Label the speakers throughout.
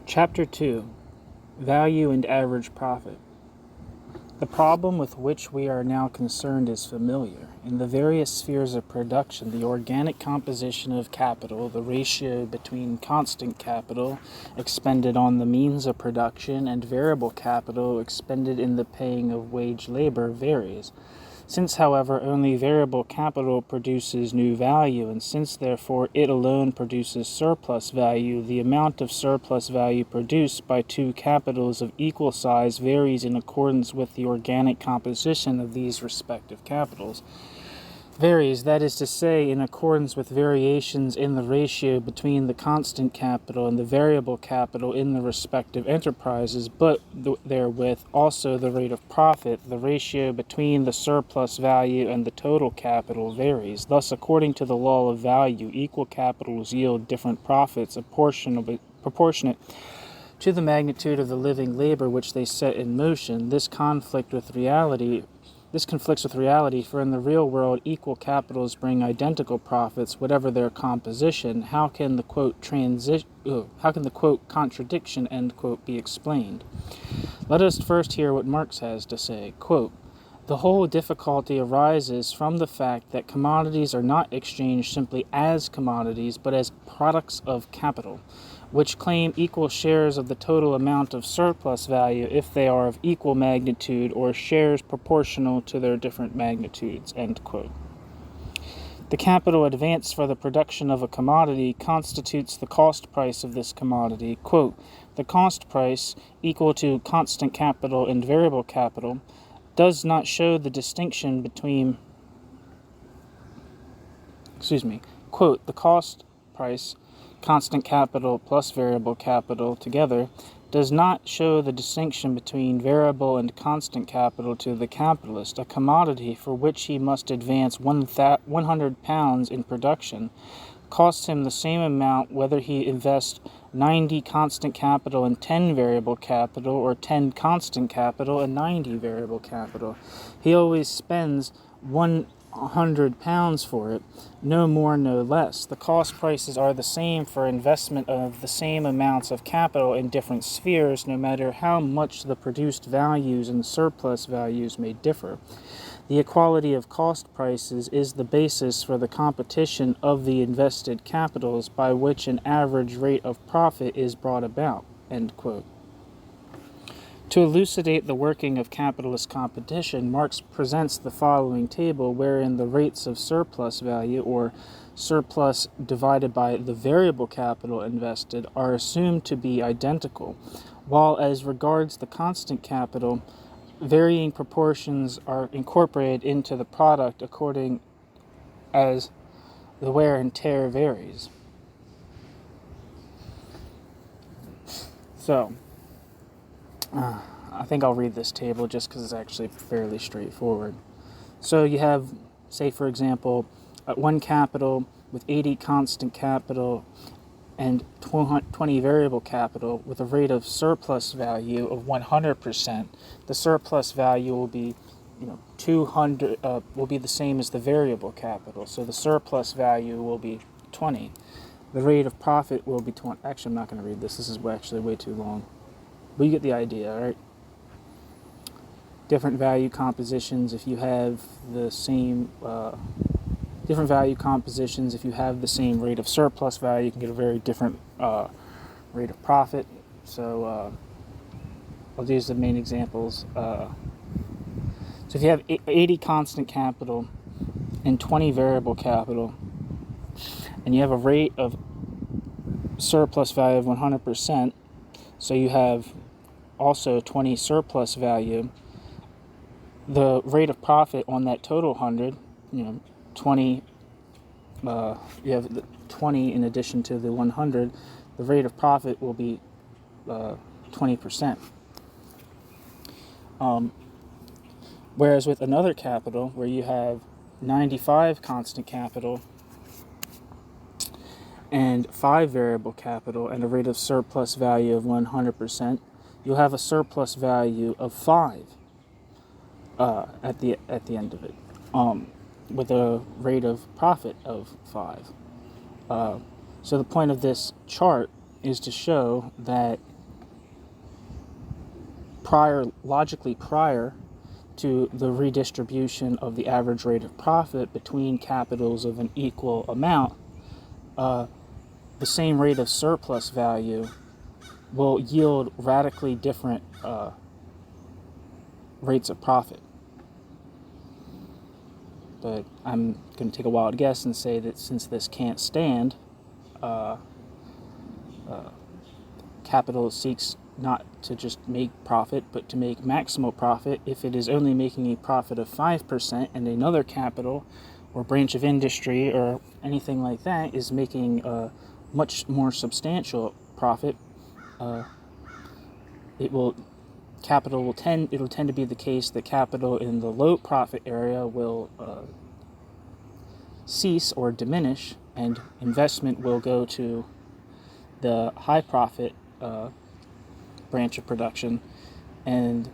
Speaker 1: Chapter 2: Value and Average Profit. The problem with which we are now concerned is familiar. In the various spheres of production, the organic composition of capital, the ratio between constant capital expended on the means of production and variable capital expended in the paying of wage labor varies. Since, however, only variable capital produces new value, and since, therefore, it alone produces surplus value, the amount of surplus value produced by two capitals of equal size varies in accordance with the organic composition of these respective capitals. Varies, that is to say, in accordance with variations in the ratio between the constant capital and the variable capital in the respective enterprises, but therewith also the rate of profit, the ratio between the surplus value and the total capital varies. Thus, according to the law of value, equal capitals yield different profits proportionate to the magnitude of the living labor which they set in motion. This conflicts with reality, for in the real world equal capitals bring identical profits, whatever their composition. How can the quote contradiction end quote be explained? Let us first hear what Marx has to say. Quote, "The whole difficulty arises from the fact that commodities are not exchanged simply as commodities, but as products of capital, which claim equal shares of the total amount of surplus value if they are of equal magnitude, or shares proportional to their different magnitudes." End quote. The capital advanced for the production of a commodity constitutes the cost price of this commodity. Quote, "The cost price, equal to constant capital and variable capital, does not show the distinction between, quote, the cost price, constant capital plus variable capital together, does not show the distinction between variable and constant capital to the capitalist. A commodity for which he must advance 100 pounds in production costs him the same amount whether he invests 90 constant capital and 10 variable capital, or 10 constant capital and 90 variable capital. He always spends 100 pounds for it, no more, no less. The cost prices are the same for investment of the same amounts of capital in different spheres, no matter how much the produced values and surplus values may differ. The equality of cost prices is the basis for the competition of the invested capitals, by which an average rate of profit is brought about." End quote. To elucidate the working of capitalist competition, Marx presents the following table, wherein the rates of surplus value, or surplus divided by the variable capital invested, are assumed to be identical, while as regards the constant capital, varying proportions are incorporated into the product according as the wear and tear varies. So, I think I'll read this table just because it's actually fairly straightforward. So you have, say for example, one capital with 80 constant capital and 20 variable capital with a rate of surplus value of 100%. The surplus value will be 200 will be the same as the variable capital, so the surplus value will be 20. The rate of profit will be 20. Actually, I'm not going to read this. This is actually way too long. But you get the idea, right? Different value compositions if you have the same different value compositions. If you have the same rate of surplus value, you can get a very different rate of profit. So I'll use the main examples. So if you have 80 constant capital and 20 variable capital, and you have a rate of surplus value of 100%, so you have also 20 surplus value, the rate of profit on that total 100, 20, you have the 20 in addition to the 100, the rate of profit will be 20%. Whereas with another capital, where you have 95 constant capital and 5 variable capital and a rate of surplus value of 100%, you'll have a surplus value of 5 at the end of it, with a rate of profit of 5. So the point of this chart is to show that logically prior to the redistribution of the average rate of profit between capitals of an equal amount, the same rate of surplus value will yield radically different rates of profit. But I'm going to take a wild guess and say that since this can't stand, capital seeks not to just make profit, but to make maximal profit. If it is only making a profit of 5% and another capital or branch of industry or anything like that is making a much more substantial profit, it'll tend to be the case that capital in the low profit area will cease or diminish, and investment will go to the high profit branch of production, and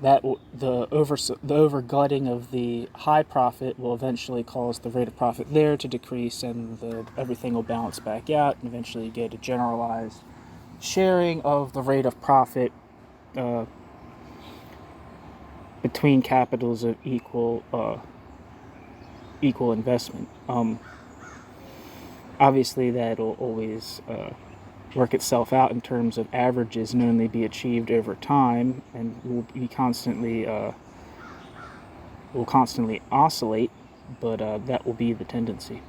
Speaker 1: that the overglutting of the high profit will eventually cause the rate of profit there to decrease, and everything will balance back out, and eventually you get a generalized sharing of the rate of profit between capitals of equal investment. Obviously, that'll always work itself out in terms of averages and only be achieved over time, and will constantly oscillate, but that will be the tendency.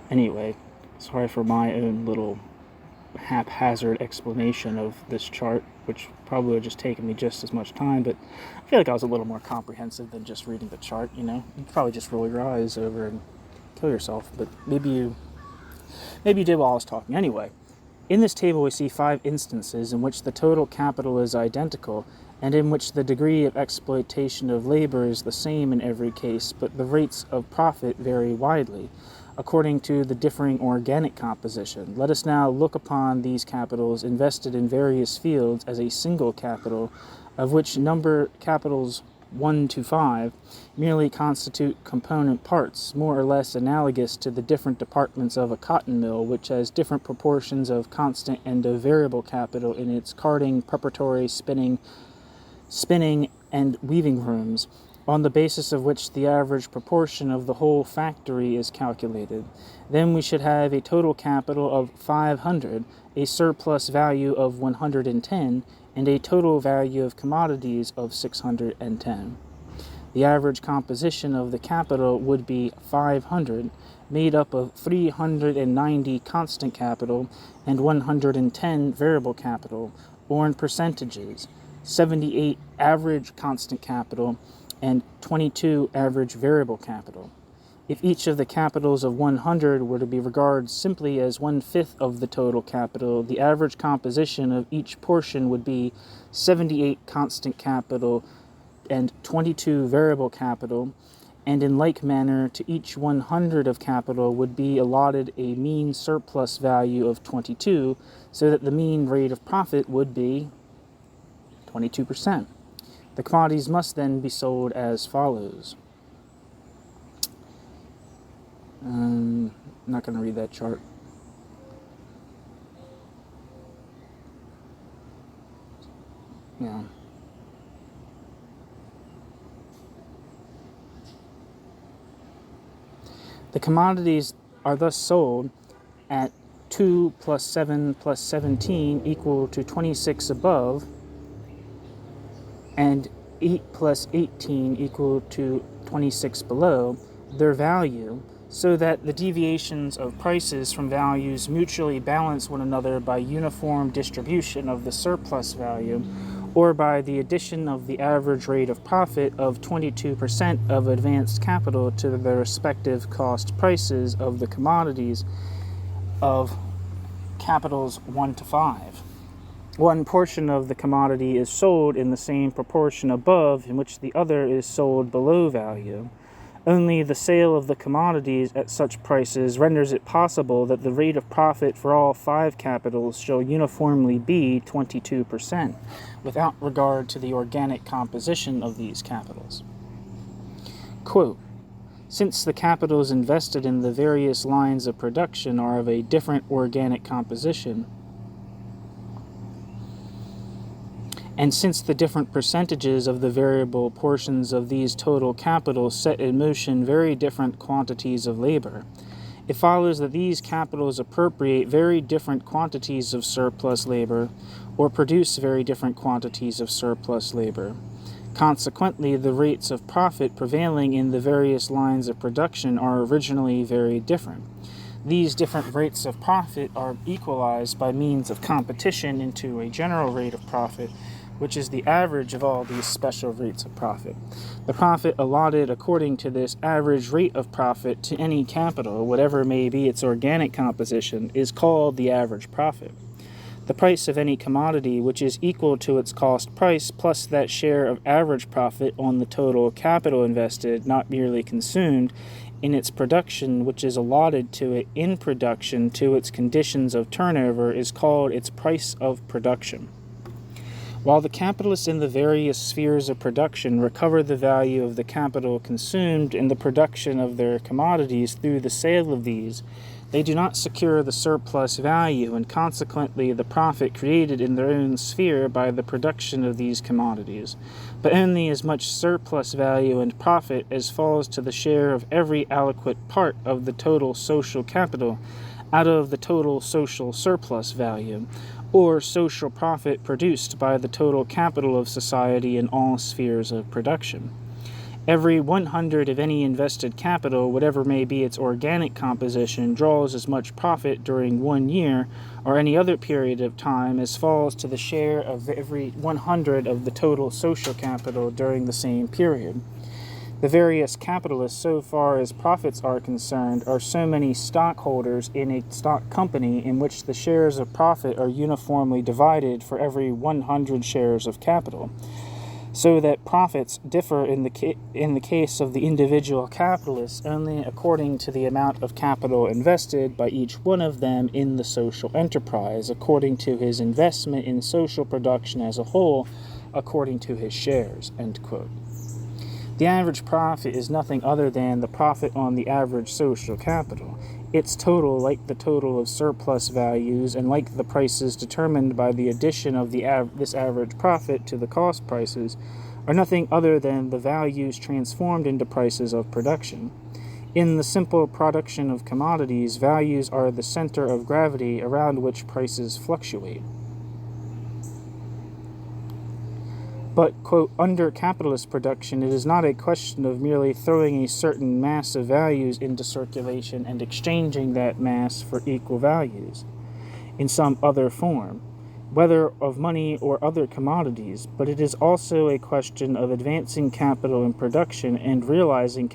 Speaker 1: Anyway, sorry for my own little haphazard explanation of this chart, which probably would have just taken me just as much time, but I feel like I was a little more comprehensive than just reading the chart. You'd probably just roll your eyes over and kill yourself, but maybe you did while I was talking. Anyway, in this table we see 5 instances in which the total capital is identical and in which the degree of exploitation of labor is the same in every case, but the rates of profit vary widely according to the differing organic composition. Let us now look upon these capitals invested in various fields as a single capital, of which number capitals 1 to 5 merely constitute component parts, more or less analogous to the different departments of a cotton mill, which has different proportions of constant and of variable capital in its carding, preparatory, spinning, and weaving rooms, on the basis of which the average proportion of the whole factory is calculated. Then we should have a total capital of 500, a surplus value of 110, and a total value of commodities of 610. The average composition of the capital would be 500, made up of 390 constant capital and 110 variable capital, or in percentages, 78 average constant capital and 22 average variable capital. If each of the capitals of 100 were to be regarded simply as 1/5 of the total capital, the average composition of each portion would be 78 constant capital and 22 variable capital, and in like manner to each 100 of capital would be allotted a mean surplus value of 22, so that the mean rate of profit would be 22%. The commodities must then be sold as follows. I'm not going to read that chart. Yeah. The commodities are thus sold at 2 plus 7 plus 17 equal to 26 above, and 8 plus 18 equal to 26 below their value, so that the deviations of prices from values mutually balance one another by uniform distribution of the surplus value, or by the addition of the average rate of profit of 22% of advanced capital to the respective cost prices of the commodities of capitals 1 to 5. One portion of the commodity is sold in the same proportion above in which the other is sold below value. Only the sale of the commodities at such prices renders it possible that the rate of profit for all 5 capitals shall uniformly be 22%, without regard to the organic composition of these capitals. Quote, since the capitals invested in the various lines of production are of a different organic composition, And since the different percentages of the variable portions of these total capitals set in motion very different quantities of labor, it follows that these capitals appropriate very different quantities of surplus labor, or produce very different quantities of surplus labor. Consequently, the rates of profit prevailing in the various lines of production are originally very different. These different rates of profit are equalized by means of competition into a general rate of profit, which is the average of all these special rates of profit. The profit allotted according to this average rate of profit to any capital, whatever may be its organic composition, is called the average profit. The price of any commodity which is equal to its cost price plus that share of average profit on the total capital invested, not merely consumed, in its production which is allotted to it in production to its conditions of turnover is called its price of production. While the capitalists in the various spheres of production recover the value of the capital consumed in the production of their commodities through the sale of these, they do not secure the surplus value and consequently the profit created in their own sphere by the production of these commodities, but only as much surplus value and profit as falls to the share of every aliquot part of the total social capital out of the total social surplus value, or social profit produced by the total capital of society in all spheres of production. Every 100 of any invested capital, whatever may be its organic composition, draws as much profit during 1 year or any other period of time as falls to the share of every 100 of the total social capital during the same period. The various capitalists, so far as profits are concerned, are so many stockholders in a stock company in which the shares of profit are uniformly divided for every 100 shares of capital, so that profits differ in the case of the individual capitalists only according to the amount of capital invested by each one of them in the social enterprise, according to his investment in social production as a whole, according to his shares." End quote. The average profit is nothing other than the profit on the average social capital. Its total, like the total of surplus values and like the prices determined by the addition of this average profit to the cost prices, are nothing other than the values transformed into prices of production. In the simple production of commodities, values are the center of gravity around which prices fluctuate. But, quote, under capitalist production, it is not a question of merely throwing a certain mass of values into circulation and exchanging that mass for equal values in some other form, whether of money or other commodities, but it is also a question of advancing capital in production and realizing on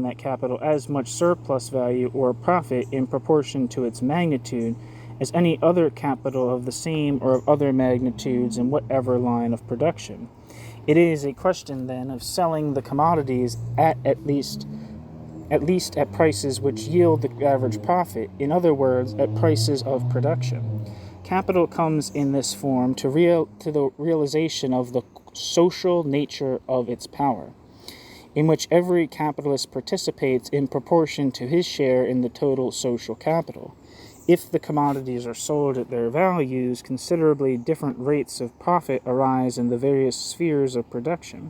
Speaker 1: that capital as much surplus value or profit in proportion to its magnitude as any other capital of the same or of other magnitudes in whatever line of production. It is a question, then, of selling the commodities at least at prices which yield the average profit, in other words, at prices of production. Capital comes in this form to the realization of the social nature of its power, in which every capitalist participates in proportion to his share in the total social capital. If the commodities are sold at their values, considerably different rates of profit arise in the various spheres of production.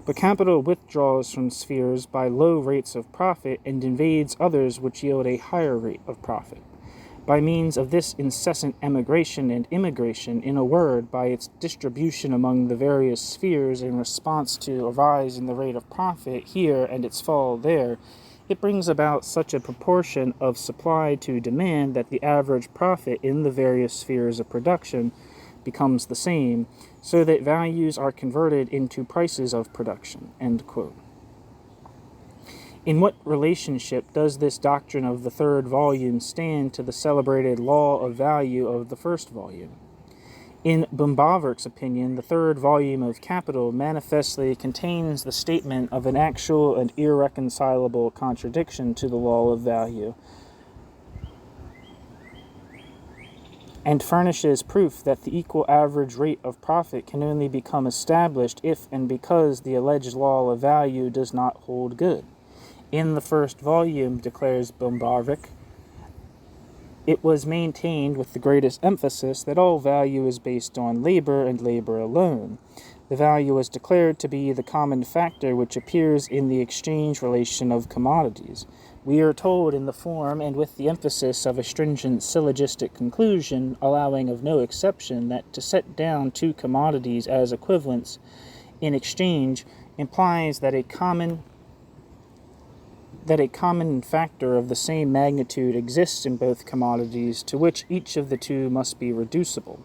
Speaker 1: But capital withdraws from spheres by low rates of profit and invades others which yield a higher rate of profit. By means of this incessant emigration and immigration, in a word, by its distribution among the various spheres in response to a rise in the rate of profit here and its fall there, it brings about such a proportion of supply to demand that the average profit in the various spheres of production becomes the same, so that values are converted into prices of production. End quote. In what relationship does this doctrine of the third volume stand to the celebrated law of value of the first volume? In Böhm-Bawerk's opinion, the third volume of Capital manifestly contains the statement of an actual and irreconcilable contradiction to the law of value, and furnishes proof that the equal average rate of profit can only become established if and because the alleged law of value does not hold good. In the first volume, declares Böhm-Bawerk, it was maintained with the greatest emphasis that all value is based on labor and labor alone. The value was declared to be the common factor which appears in the exchange relation of commodities. We are told in the form and with the emphasis of a stringent syllogistic conclusion, allowing of no exception, that to set down two commodities as equivalents in exchange implies that a common factor of the same magnitude exists in both commodities, to which each of the two must be reducible.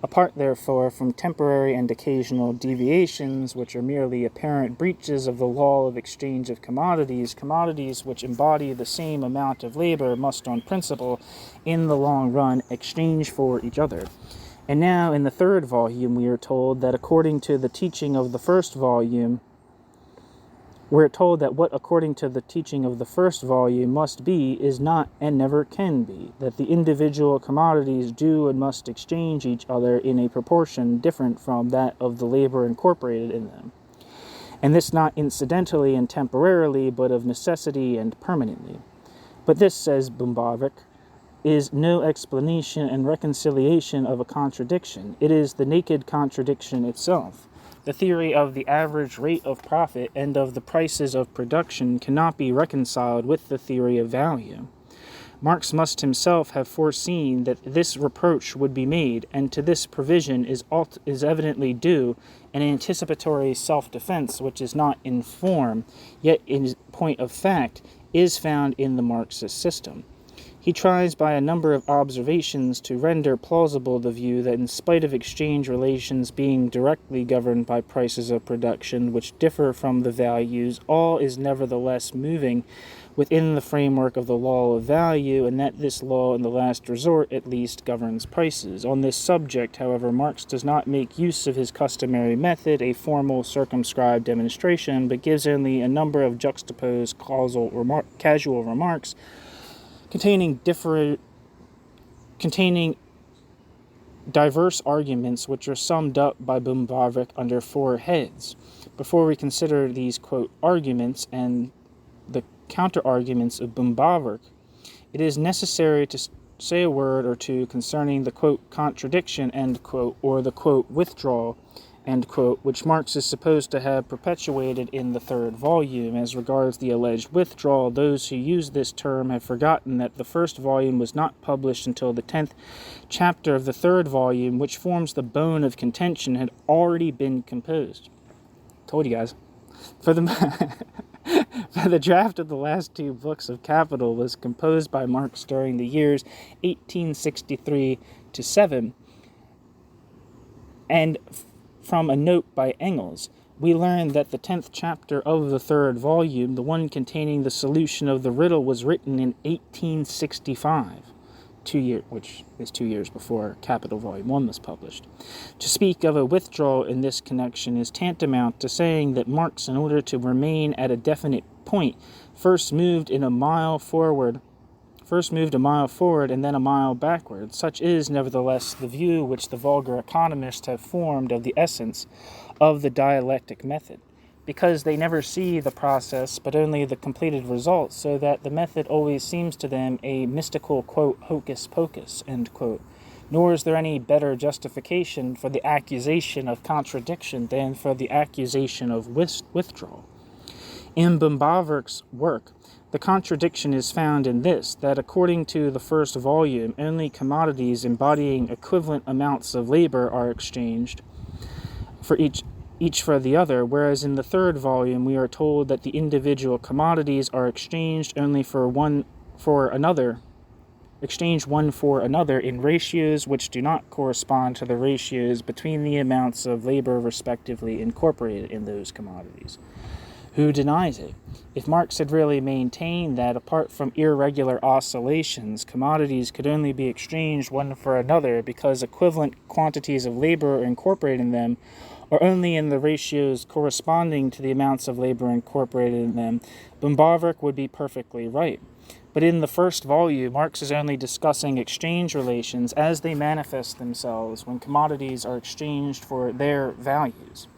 Speaker 1: Apart, therefore, from temporary and occasional deviations, which are merely apparent breaches of the law of exchange of commodities, commodities which embody the same amount of labor must, on principle, in the long run, exchange for each other. And now, in the third volume, we are told that according to the teaching of the first volume, we're told that what according to the teaching of the first volume must be is not and never can be, that the individual commodities do and must exchange each other in a proportion different from that of the labor incorporated in them, and this not incidentally and temporarily, but of necessity and permanently. But this, says Böhm-Bawerk, is no explanation and reconciliation of a contradiction. It is the naked contradiction itself. The theory of the average rate of profit and of the prices of production cannot be reconciled with the theory of value. Marx must himself have foreseen that this reproach would be made, and to this provision is evidently due an anticipatory self-defense which is not in form, yet in point of fact, is found in the Marxist system. He tries by a number of observations to render plausible the view that in spite of exchange relations being directly governed by prices of production which differ from the values, all is nevertheless moving within the framework of the law of value, and that this law, in the last resort at least, governs prices. On this subject, however, Marx does not make use of his customary method, a formal circumscribed demonstration, but gives only a number of juxtaposed casual remarks containing diverse arguments which are summed up by Böhm-Bawerk under four heads. Before we consider these, quote, arguments and the counter-arguments of Böhm-Bawerk, it is necessary to say a word or two concerning the, quote, contradiction, end quote, or the, quote, withdrawal, end quote, which Marx is supposed to have perpetuated in the third volume. As regards the alleged withdrawal, those who use this term have forgotten that the first volume was not published until the 10th chapter of the third volume, which forms the bone of contention, had already been composed. Told you guys. For the draft of the last two books of Capital was composed by Marx during the years 1863 to 7, and from a note by Engels, we learn that the 10th chapter of the third volume, the one containing the solution of the riddle, was written in 1865, which is 2 years before Capital Volume 1 was published. To speak of a withdrawal in this connection is tantamount to saying that Marx, in order to remain at a definite point, first moved a mile forward and then a mile backward. Such is, nevertheless, the view which the vulgar economists have formed of the essence of the dialectic method, because they never see the process but only the completed result, so that the method always seems to them a mystical, quote, hocus pocus, end quote. Nor is there any better justification for the accusation of contradiction than for the accusation of withdrawal. In Böhm-Bawerk's work, the contradiction is found in this, that according to the first volume, only commodities embodying equivalent amounts of labor are exchanged for each for the other, whereas in the third volume we are told that the individual commodities are exchanged only one for another in ratios which do not correspond to the ratios between the amounts of labor respectively incorporated in those commodities. Who denies it? If Marx had really maintained that, apart from irregular oscillations, commodities could only be exchanged one for another because equivalent quantities of labor are incorporated in them, or only in the ratios corresponding to the amounts of labor incorporated in them, Böhm-Bawerk would be perfectly right. But in the first volume, Marx is only discussing exchange relations as they manifest themselves when commodities are exchanged for their values.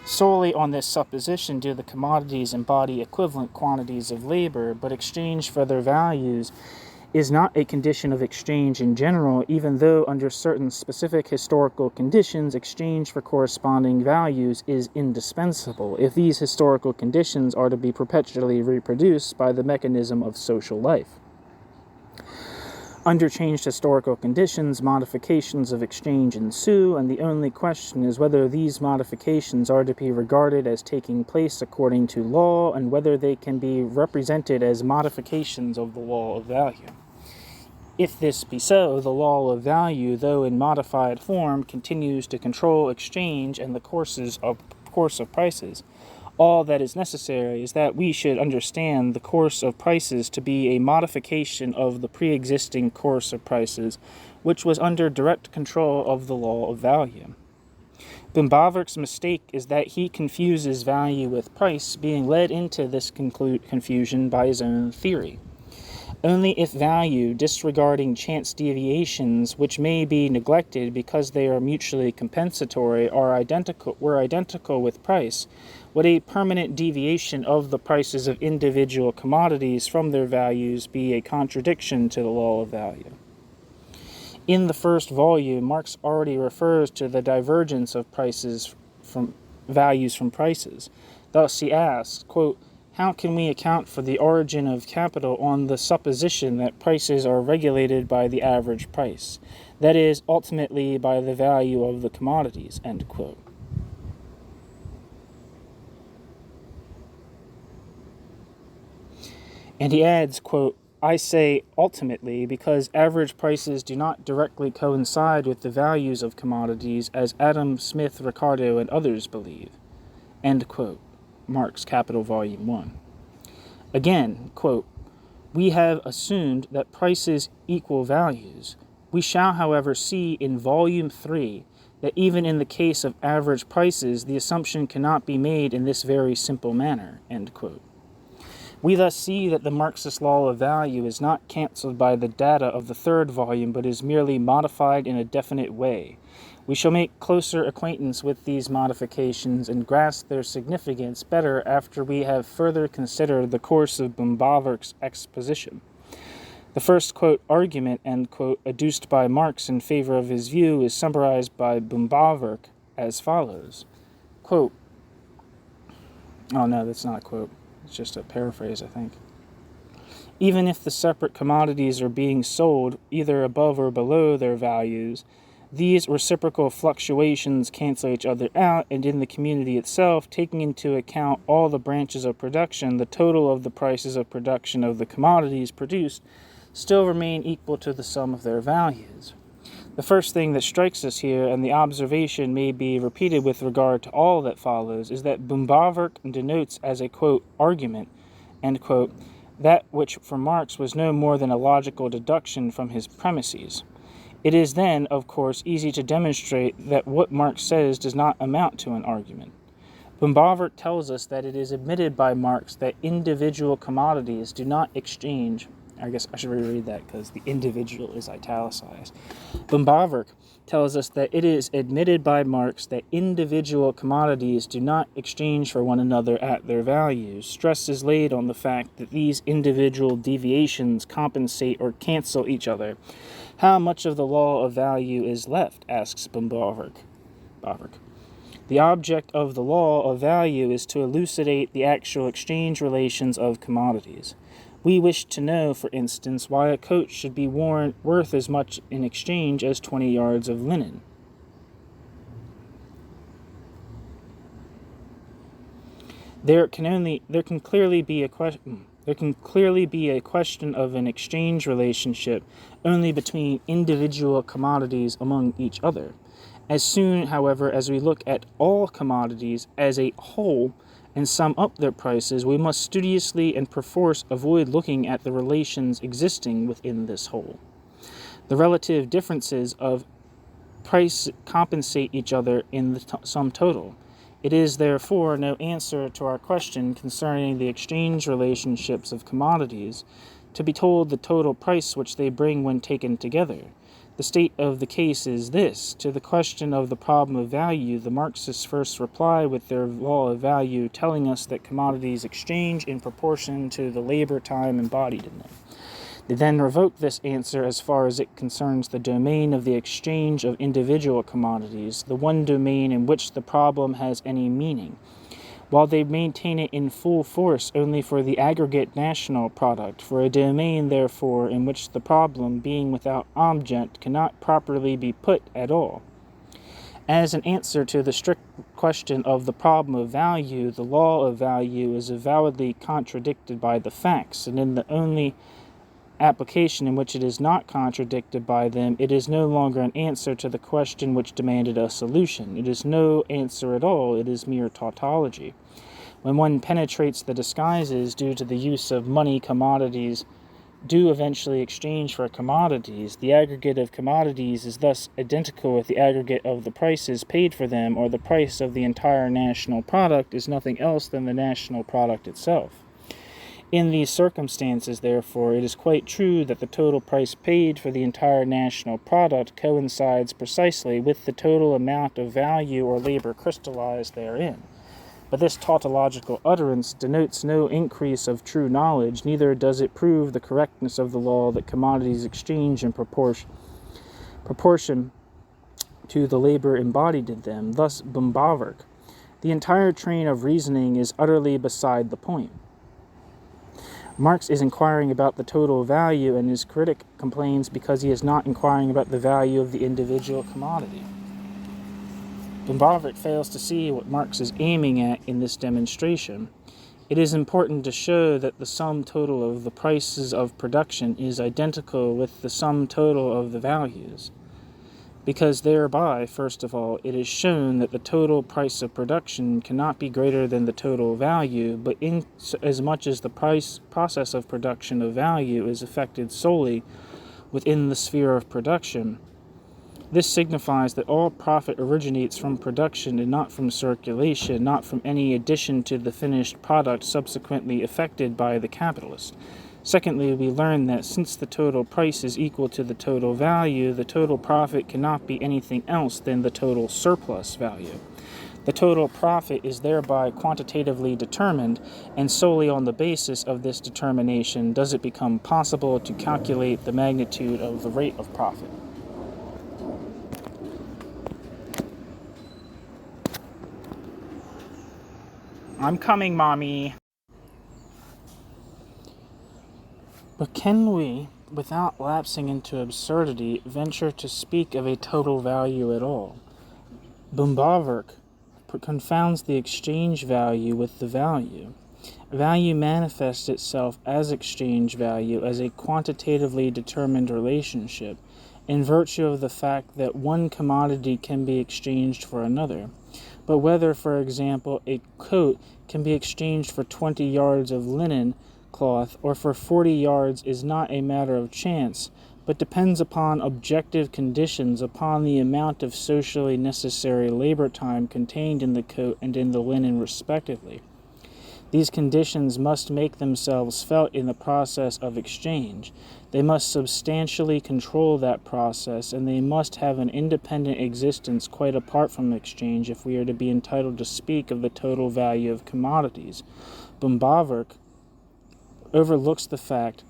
Speaker 1: Solely on this supposition do the commodities embody equivalent quantities of labor, but exchanged for their values is not a condition of exchange in general, even though under certain specific historical conditions, exchange for corresponding values is indispensable if these historical conditions are to be perpetually reproduced by the mechanism of social life. Under changed historical conditions, modifications of exchange ensue, and the only question is whether these modifications are to be regarded as taking place according to law, and whether they can be represented as modifications of the law of value. If this be so, the law of value, though in modified form, continues to control exchange and the course of prices. All that is necessary is that we should understand the course of prices to be a modification of the pre-existing course of prices, which was under direct control of the law of value. Böhm-Bawerk's mistake is that he confuses value with price, being led into this confusion by his own theory. Only if value, disregarding chance deviations, which may be neglected because they are mutually compensatory, were identical with price, would a permanent deviation of the prices of individual commodities from their values be a contradiction to the law of value. In the first volume, Marx already refers to the divergence of values from prices. Thus he asks, quote, "How can we account for the origin of capital on the supposition that prices are regulated by the average price, that is, ultimately by the value of the commodities?" End quote. And he adds, quote, "I say ultimately because average prices do not directly coincide with the values of commodities as Adam Smith, Ricardo, and others believe." End quote. Marx, Capital, Volume 1. Again, quote, "We have assumed that prices equal values. We shall, however, see in Volume 3 that even in the case of average prices, the assumption cannot be made in this very simple manner." End quote. We thus see that the Marxist law of value is not cancelled by the data of the third volume, but is merely modified in a definite way. We shall make closer acquaintance with these modifications and grasp their significance better after we have further considered the course of Böhm-Bawerk's exposition. The first, quote, argument, end quote, adduced by Marx in favor of his view is summarized by Böhm-Bawerk as follows. Quote, oh no, that's not a quote. It's just a paraphrase, I think. "Even if the separate commodities are being sold either above or below their values, these reciprocal fluctuations cancel each other out, and in the community itself, taking into account all the branches of production, the total of the prices of production of the commodities produced still remain equal to the sum of their values." The first thing that strikes us here, and the observation may be repeated with regard to all that follows, is that Böhm-Bawerk denotes as a, quote, argument, end quote, that which for Marx was no more than a logical deduction from his premises. It is then, of course, easy to demonstrate that what Marx says does not amount to an argument. Böhm-Bawerk tells us that it is admitted by Marx that individual commodities do not exchange. I guess I should reread that because the individual is italicized. Böhm-Bawerk tells us that it is admitted by Marx that individual commodities do not exchange for one another at their values. Stress is laid on the fact that these individual deviations compensate or cancel each other. How much of the law of value is left, asks Böhm-Bawerk. The object of the law of value is to elucidate the actual exchange relations of commodities. We wish to know, for instance, why a coat should be worth as much in exchange as 20 yards of linen. There can clearly be a question of an exchange relationship only between individual commodities among each other. As soon, however, as we look at all commodities as a whole and sum up their prices, we must studiously and perforce avoid looking at the relations existing within this whole. The relative differences of price compensate each other in the sum total. It is therefore no answer to our question concerning the exchange relationships of commodities to be told the total price which they bring when taken together. The state of the case is this. To the question of the problem of value, the Marxists first reply with their law of value, telling us that commodities exchange in proportion to the labor time embodied in them. They then revoke this answer as far as it concerns the domain of the exchange of individual commodities, the one domain in which the problem has any meaning, while they maintain it in full force only for the aggregate national product, for a domain, therefore, in which the problem, being without object, cannot properly be put at all. As an answer to the strict question of the problem of value, the law of value is avowedly contradicted by the facts, and in the only application in which it is not contradicted by them, it is no longer an answer to the question which demanded a solution. It is no answer at all, it is mere tautology. When one penetrates the disguises due to the use of money, commodities do eventually exchange for commodities. The aggregate of commodities is thus identical with the aggregate of the prices paid for them, or the price of the entire national product is nothing else than the national product itself. In these circumstances, therefore, it is quite true that the total price paid for the entire national product coincides precisely with the total amount of value or labor crystallized therein. But this tautological utterance denotes no increase of true knowledge, neither does it prove the correctness of the law that commodities exchange in proportion to the labor embodied in them. Thus, Böhm-Bawerk. The entire train of reasoning is utterly beside the point. Marx is inquiring about the total value, and his critic complains because he is not inquiring about the value of the individual commodity. Böhm-Bawerk fails to see what Marx is aiming at in this demonstration. It is important to show that the sum total of the prices of production is identical with the sum total of the values, because thereby, first of all, it is shown that the total price of production cannot be greater than the total value, but in as much as the process of production of value is effected solely within the sphere of production, this signifies that all profit originates from production and not from circulation, not from any addition to the finished product subsequently effected by the capitalist. Secondly, we learn that since the total price is equal to the total value, the total profit cannot be anything else than the total surplus value. The total profit is thereby quantitatively determined, and solely on the basis of this determination does it become possible to calculate the magnitude of the rate of profit. I'm coming, Mommy. But can we, without lapsing into absurdity, venture to speak of a total value at all? Böhm-Bawerk confounds the exchange value with the value. Value manifests itself as exchange value as a quantitatively determined relationship, in virtue of the fact that one commodity can be exchanged for another. But whether, for example, a coat can be exchanged for 20 yards of linen cloth or for 40 yards is not a matter of chance, but depends upon objective conditions, upon the amount of socially necessary labor time contained in the coat and in the linen respectively. These conditions must make themselves felt in the process of exchange. They must substantially control that process, and they must have an independent existence quite apart from exchange if we are to be entitled to speak of the total value of commodities. Böhm-Bawerk overlooks the fact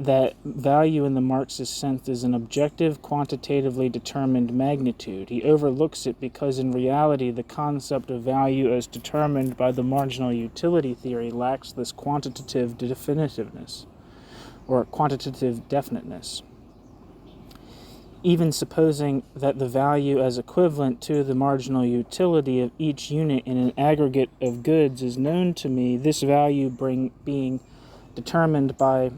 Speaker 1: that value in the Marxist sense is an objective, quantitatively determined magnitude. He overlooks it because in reality the concept of value as determined by the marginal utility theory lacks this quantitative definitiveness, or quantitative definiteness. Even supposing that the value as equivalent to the marginal utility of each unit in an aggregate of goods is known to me, this value being determined by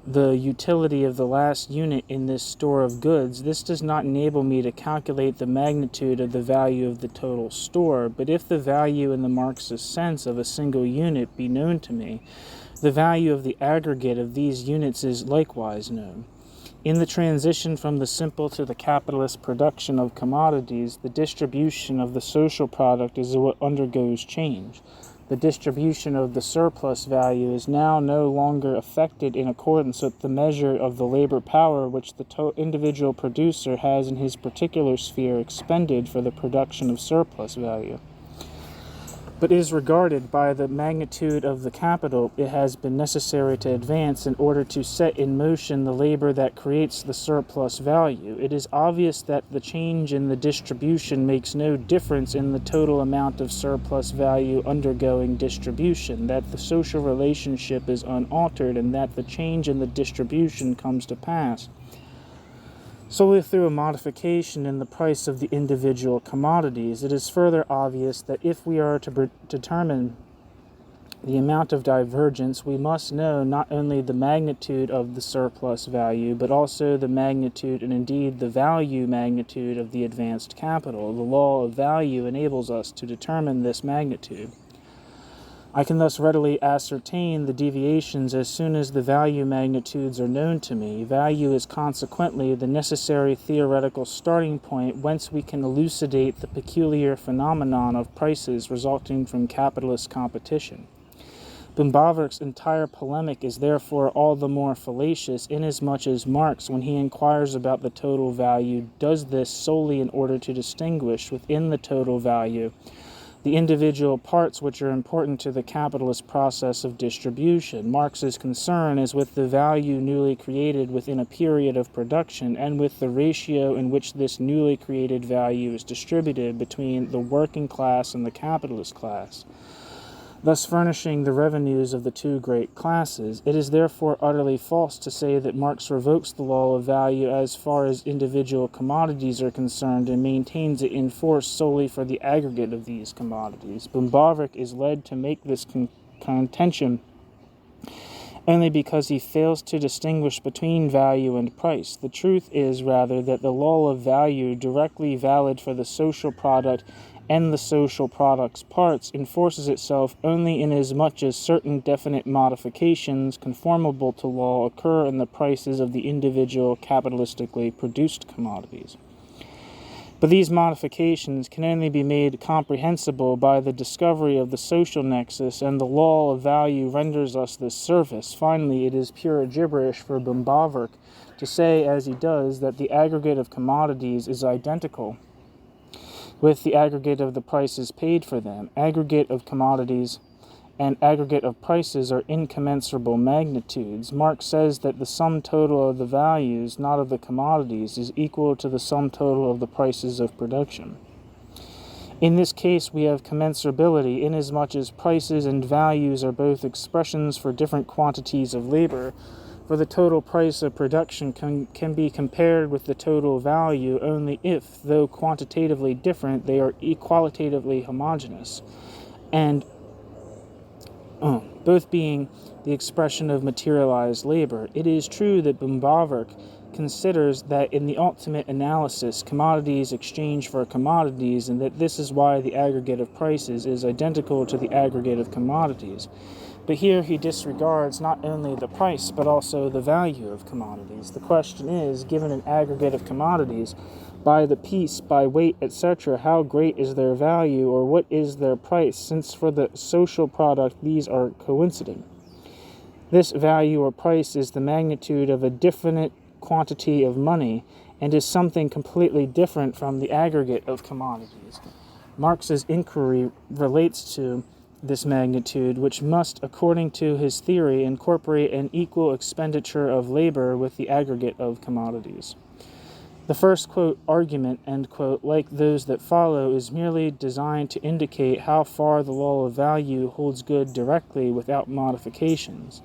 Speaker 1: the utility of the last unit in this store of goods, this does not enable me to calculate the magnitude of the value of the total store. But if the value in the Marxist sense of a single unit be known to me, the value of the aggregate of these units is likewise known. In the transition from the simple to the capitalist production of commodities, the distribution of the social product is what undergoes change. The distribution of the surplus value is now no longer affected in accordance with the measure of the labor power which the individual producer has in his particular sphere expended for the production of surplus value. but is regarded by the magnitude of the capital it has been necessary to advance in order to set in motion the labor that creates the surplus value. It is obvious that the change in the distribution makes no difference in the total amount of surplus value undergoing distribution, that the social relationship is unaltered, and that the change in the distribution comes to pass solely through a modification in the price of the individual commodities. It is further obvious that if we are to determine the amount of divergence, we must know not only the magnitude of the surplus value, but also the magnitude and indeed the value magnitude of the advanced capital. The law of value enables us to determine this magnitude. I can thus readily ascertain the deviations as soon as the value magnitudes are known to me. Value is consequently the necessary theoretical starting point whence we can elucidate the peculiar phenomenon of prices resulting from capitalist competition. Böhm-Bawerk's entire polemic is therefore all the more fallacious, inasmuch as Marx, when he inquires about the total value, does this solely in order to distinguish within the total value the individual parts which are important to the capitalist process of distribution. Marx's concern is with the value newly created within a period of production, and with the ratio in which this newly created value is distributed between the working class and the capitalist class, thus furnishing the revenues of the two great classes. It is therefore utterly false to say that Marx revokes the law of value as far as individual commodities are concerned and maintains it in force solely for the aggregate of these commodities. Böhm-Bawerk is led to make this contention only because he fails to distinguish between value and price. The truth is rather that the law of value, directly valid for the social product and the social product's parts, enforces itself only inasmuch as certain definite modifications conformable to law occur in the prices of the individual capitalistically produced commodities. But these modifications can only be made comprehensible by the discovery of the social nexus, and the law of value renders us this service. Finally, it is pure gibberish for Böhm-Bawerk to say, as he does, that the aggregate of commodities is identical with the aggregate of the prices paid for them. Aggregate of commodities and aggregate of prices are incommensurable magnitudes. Marx says that the sum total of the values, not of the commodities, is equal to the sum total of the prices of production. In this case, we have commensurability, inasmuch as prices and values are both expressions for different quantities of labor, for the total price of production can be compared with the total value only if, though quantitatively different, they are qualitatively homogeneous, and both being the expression of materialized labor. It is true that Böhm-Bawerk considers that in the ultimate analysis commodities exchange for commodities, and that this is why the aggregate of prices is identical to the aggregate of commodities. But here he disregards not only the price, but also the value of commodities. The question is, given an aggregate of commodities, by the piece, by weight, etc., how great is their value, or what is their price, since for the social product these are coincident. This value or price is the magnitude of a definite quantity of money, and is something completely different from the aggregate of commodities. Marx's inquiry relates to this magnitude, which must, according to his theory, incorporate an equal expenditure of labor with the aggregate of commodities. The first, quote, argument, end quote, like those that follow, is merely designed to indicate how far the law of value holds good directly without modifications.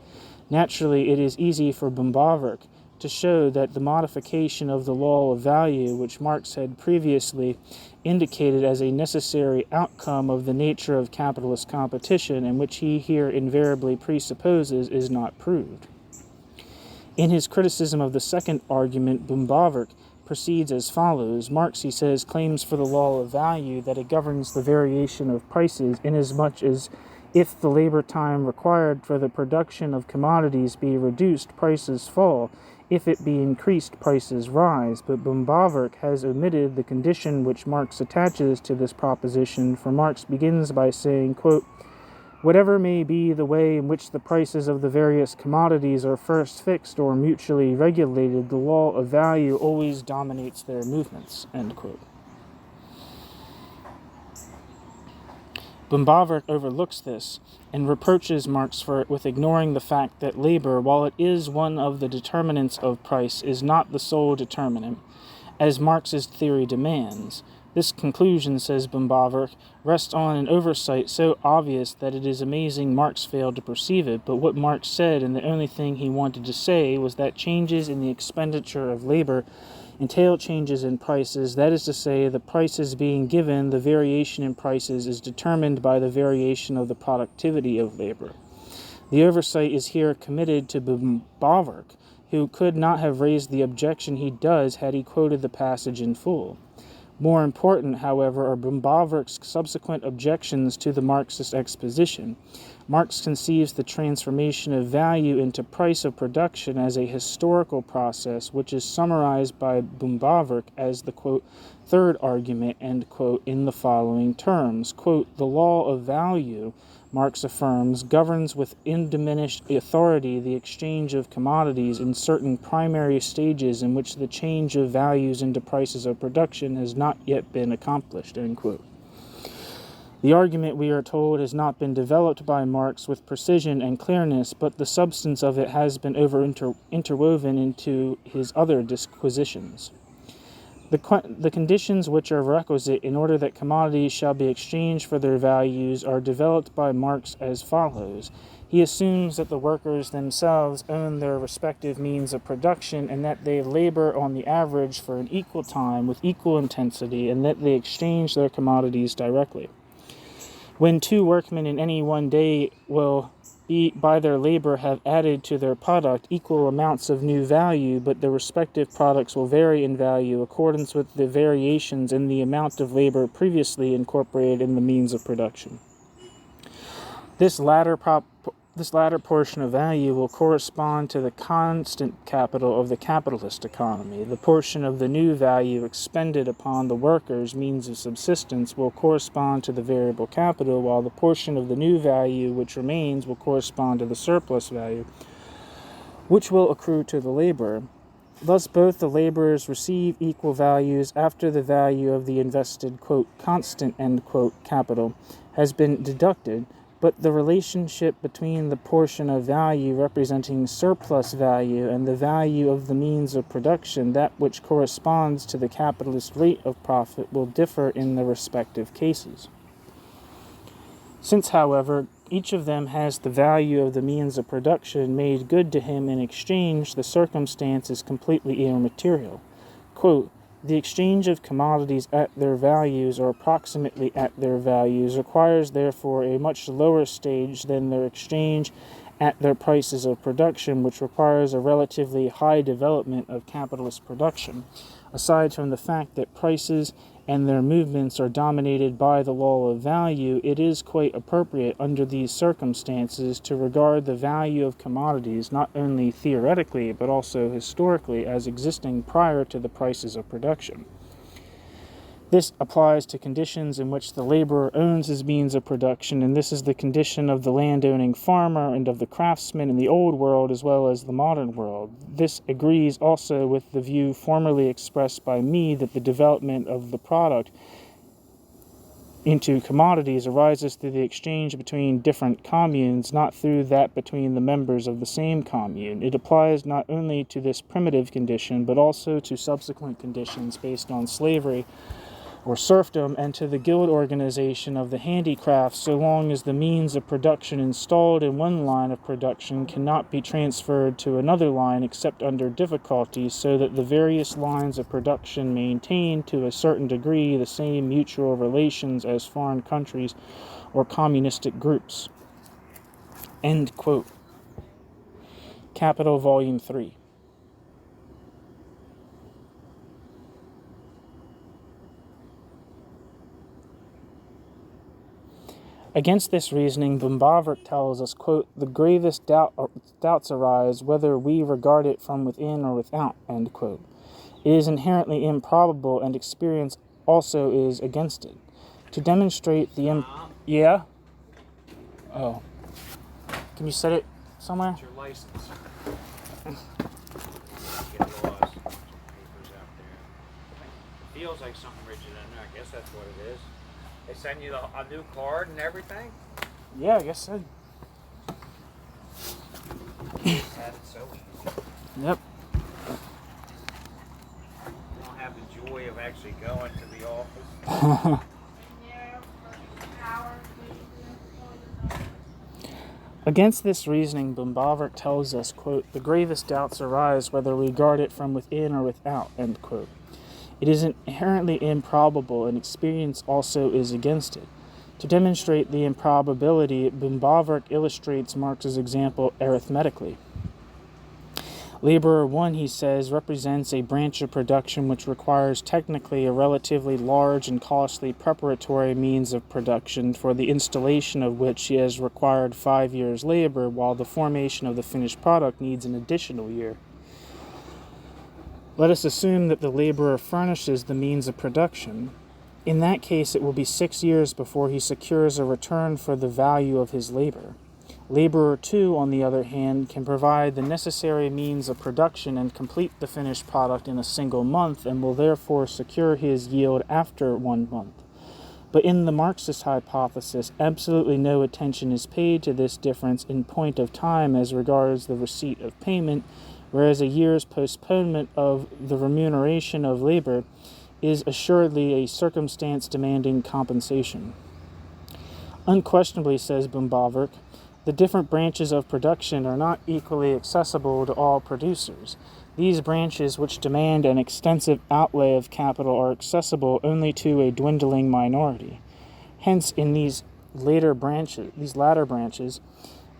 Speaker 1: Naturally, it is easy for Böhm-Bawerk to show that the modification of the law of value, which Marx had previously indicated as a necessary outcome of the nature of capitalist competition, and which he here invariably presupposes, is not proved. In his criticism of the second argument, Böhm-Bawerk proceeds as follows. Marx, he says, claims for the law of value that it governs the variation of prices, inasmuch as if the labor time required for the production of commodities be reduced, prices fall. If it be increased, prices rise. But Böhm-Bawerk has omitted the condition which Marx attaches to this proposition, for Marx begins by saying, quote, whatever may be the way in which the prices of the various commodities are first fixed or mutually regulated, the law of value always dominates their movements, end quote. Böhm-Bawerk overlooks this and reproaches Marx for it with ignoring the fact that labor, while it is one of the determinants of price, is not the sole determinant, as Marx's theory demands. This conclusion, says Böhm-Bawerk, rests on an oversight so obvious that it is amazing Marx failed to perceive it, but what Marx said, and the only thing he wanted to say, was that changes in the expenditure of labor entail changes in prices. That is to say, the prices being given, the variation in prices is determined by the variation of the productivity of labor. The oversight is here committed to Böhm-Bawerk, who could not have raised the objection he does had he quoted the passage in full. More important, however, are Böhm-Bawerk's subsequent objections to the Marxist exposition. Marx conceives the transformation of value into price of production as a historical process, which is summarized by Böhm-Bawerk as the, quote, third argument, end quote, in the following terms. Quote, the law of value, Marx affirms, governs with undiminished authority the exchange of commodities in certain primary stages in which the change of values into prices of production has not yet been accomplished, end quote. The argument, we are told, has not been developed by Marx with precision and clearness, but the substance of it has been interwoven into his other disquisitions. The conditions which are requisite in order that commodities shall be exchanged for their values are developed by Marx as follows. He assumes that the workers themselves own their respective means of production and that they labor on the average for an equal time with equal intensity and that they exchange their commodities directly. When two workmen in any one day will by their labor have added to their product equal amounts of new value, but their respective products will vary in value accordance with the variations in the amount of labor previously incorporated in the means of production. This latter portion of value will correspond to the constant capital of the capitalist economy. The portion of the new value expended upon the workers' means of subsistence will correspond to the variable capital, while the portion of the new value which remains will correspond to the surplus value, which will accrue to the laborer. Thus both the laborers receive equal values after the value of the invested, quote, constant, end quote, capital has been deducted, but the relationship between the portion of value representing surplus value and the value of the means of production, that which corresponds to the capitalist rate of profit, will differ in the respective cases. Since, however, each of them has the value of the means of production made good to him in exchange, the circumstance is completely immaterial. Quote, the exchange of commodities at their values or approximately at their values requires therefore a much lower stage than their exchange at their prices of production, which requires a relatively high development of capitalist production. Aside from the fact that prices and their movements are dominated by the law of value, it is quite appropriate under these circumstances to regard the value of commodities not only theoretically but also historically as existing prior to the prices of production. This applies to conditions in which the laborer owns his means of production, and this is the condition of the land-owning farmer and of the craftsman in the old world as well as the modern world. This agrees also with the view formerly expressed by me that the development of the product into commodities arises through the exchange between different communes, not through that between the members of the same commune. It applies not only to this primitive condition, but also to subsequent conditions based on slavery or serfdom, and to the guild organization of the handicrafts, so long as the means of production installed in one line of production cannot be transferred to another line except under difficulties, so that the various lines of production maintain to a certain degree the same mutual relations as foreign countries or communistic groups. End quote. Capital, Volume 3. Against this reasoning, Böhm-Bawerk tells us, quote, the gravest doubts arise whether we regard it from within or without, end quote. It is inherently improbable, and experience also is against it. To demonstrate the Yeah? Oh. Can you set it somewhere?
Speaker 2: It's your license. Get laws, some papers out there. It feels like something rigid in there. I guess that's what it is. They send you a new card and everything?
Speaker 1: Yeah, I guess so.
Speaker 2: Just had it so easy.
Speaker 1: Yep.
Speaker 2: You don't have the joy of actually going to the office.
Speaker 1: Against this reasoning, Böhm-Bawerk tells us, quote, "The gravest doubts arise whether we regard it from within or without," end quote. It is inherently improbable, and experience also is against it. To demonstrate the improbability, Böhm-Bawerk illustrates Marx's example arithmetically. Laborer 1, he says, represents a branch of production which requires technically a relatively large and costly preparatory means of production, for the installation of which he has required 5 years' labor, while the formation of the finished product needs an additional year. Let us assume that the laborer furnishes the means of production. In that case, it will be 6 years before he secures a return for the value of his labor. Laborer 2, on the other hand, can provide the necessary means of production and complete the finished product in a single month, and will therefore secure his yield after 1 month. But in the Marxist hypothesis, absolutely no attention is paid to this difference in point of time as regards the receipt of payment, whereas a year's postponement of the remuneration of labor is assuredly a circumstance demanding compensation. Unquestionably, says Böhm-Bawerk, the different branches of production are not equally accessible to all producers. These branches which demand an extensive outlay of capital are accessible only to a dwindling minority. Hence, in these latter branches,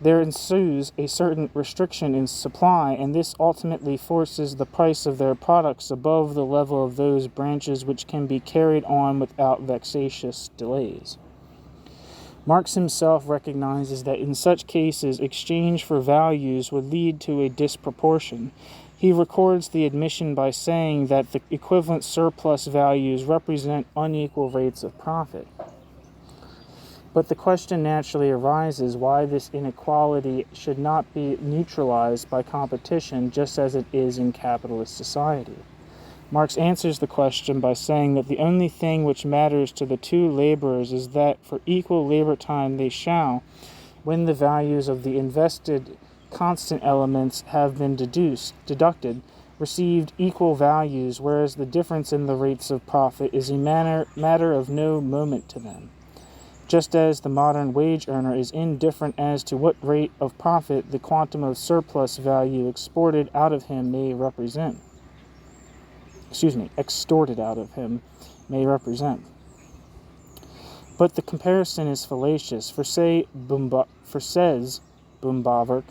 Speaker 1: there ensues a certain restriction in supply, and this ultimately forces the price of their products above the level of those branches which can be carried on without vexatious delays. Marx himself recognizes that in such cases exchange for values would lead to a disproportion. He records the admission by saying that the equivalent surplus values represent unequal rates of profit. But the question naturally arises why this inequality should not be neutralized by competition, just as it is in capitalist society. Marx answers the question by saying that the only thing which matters to the two laborers is that for equal labor time they shall, when the values of the invested constant elements have been deducted, received equal values, whereas the difference in the rates of profit is a matter of no moment to them. Just as the modern wage earner is indifferent as to what rate of profit the quantum of surplus value extorted out of him may represent. But the comparison is fallacious, for says Böhm-Bawerk,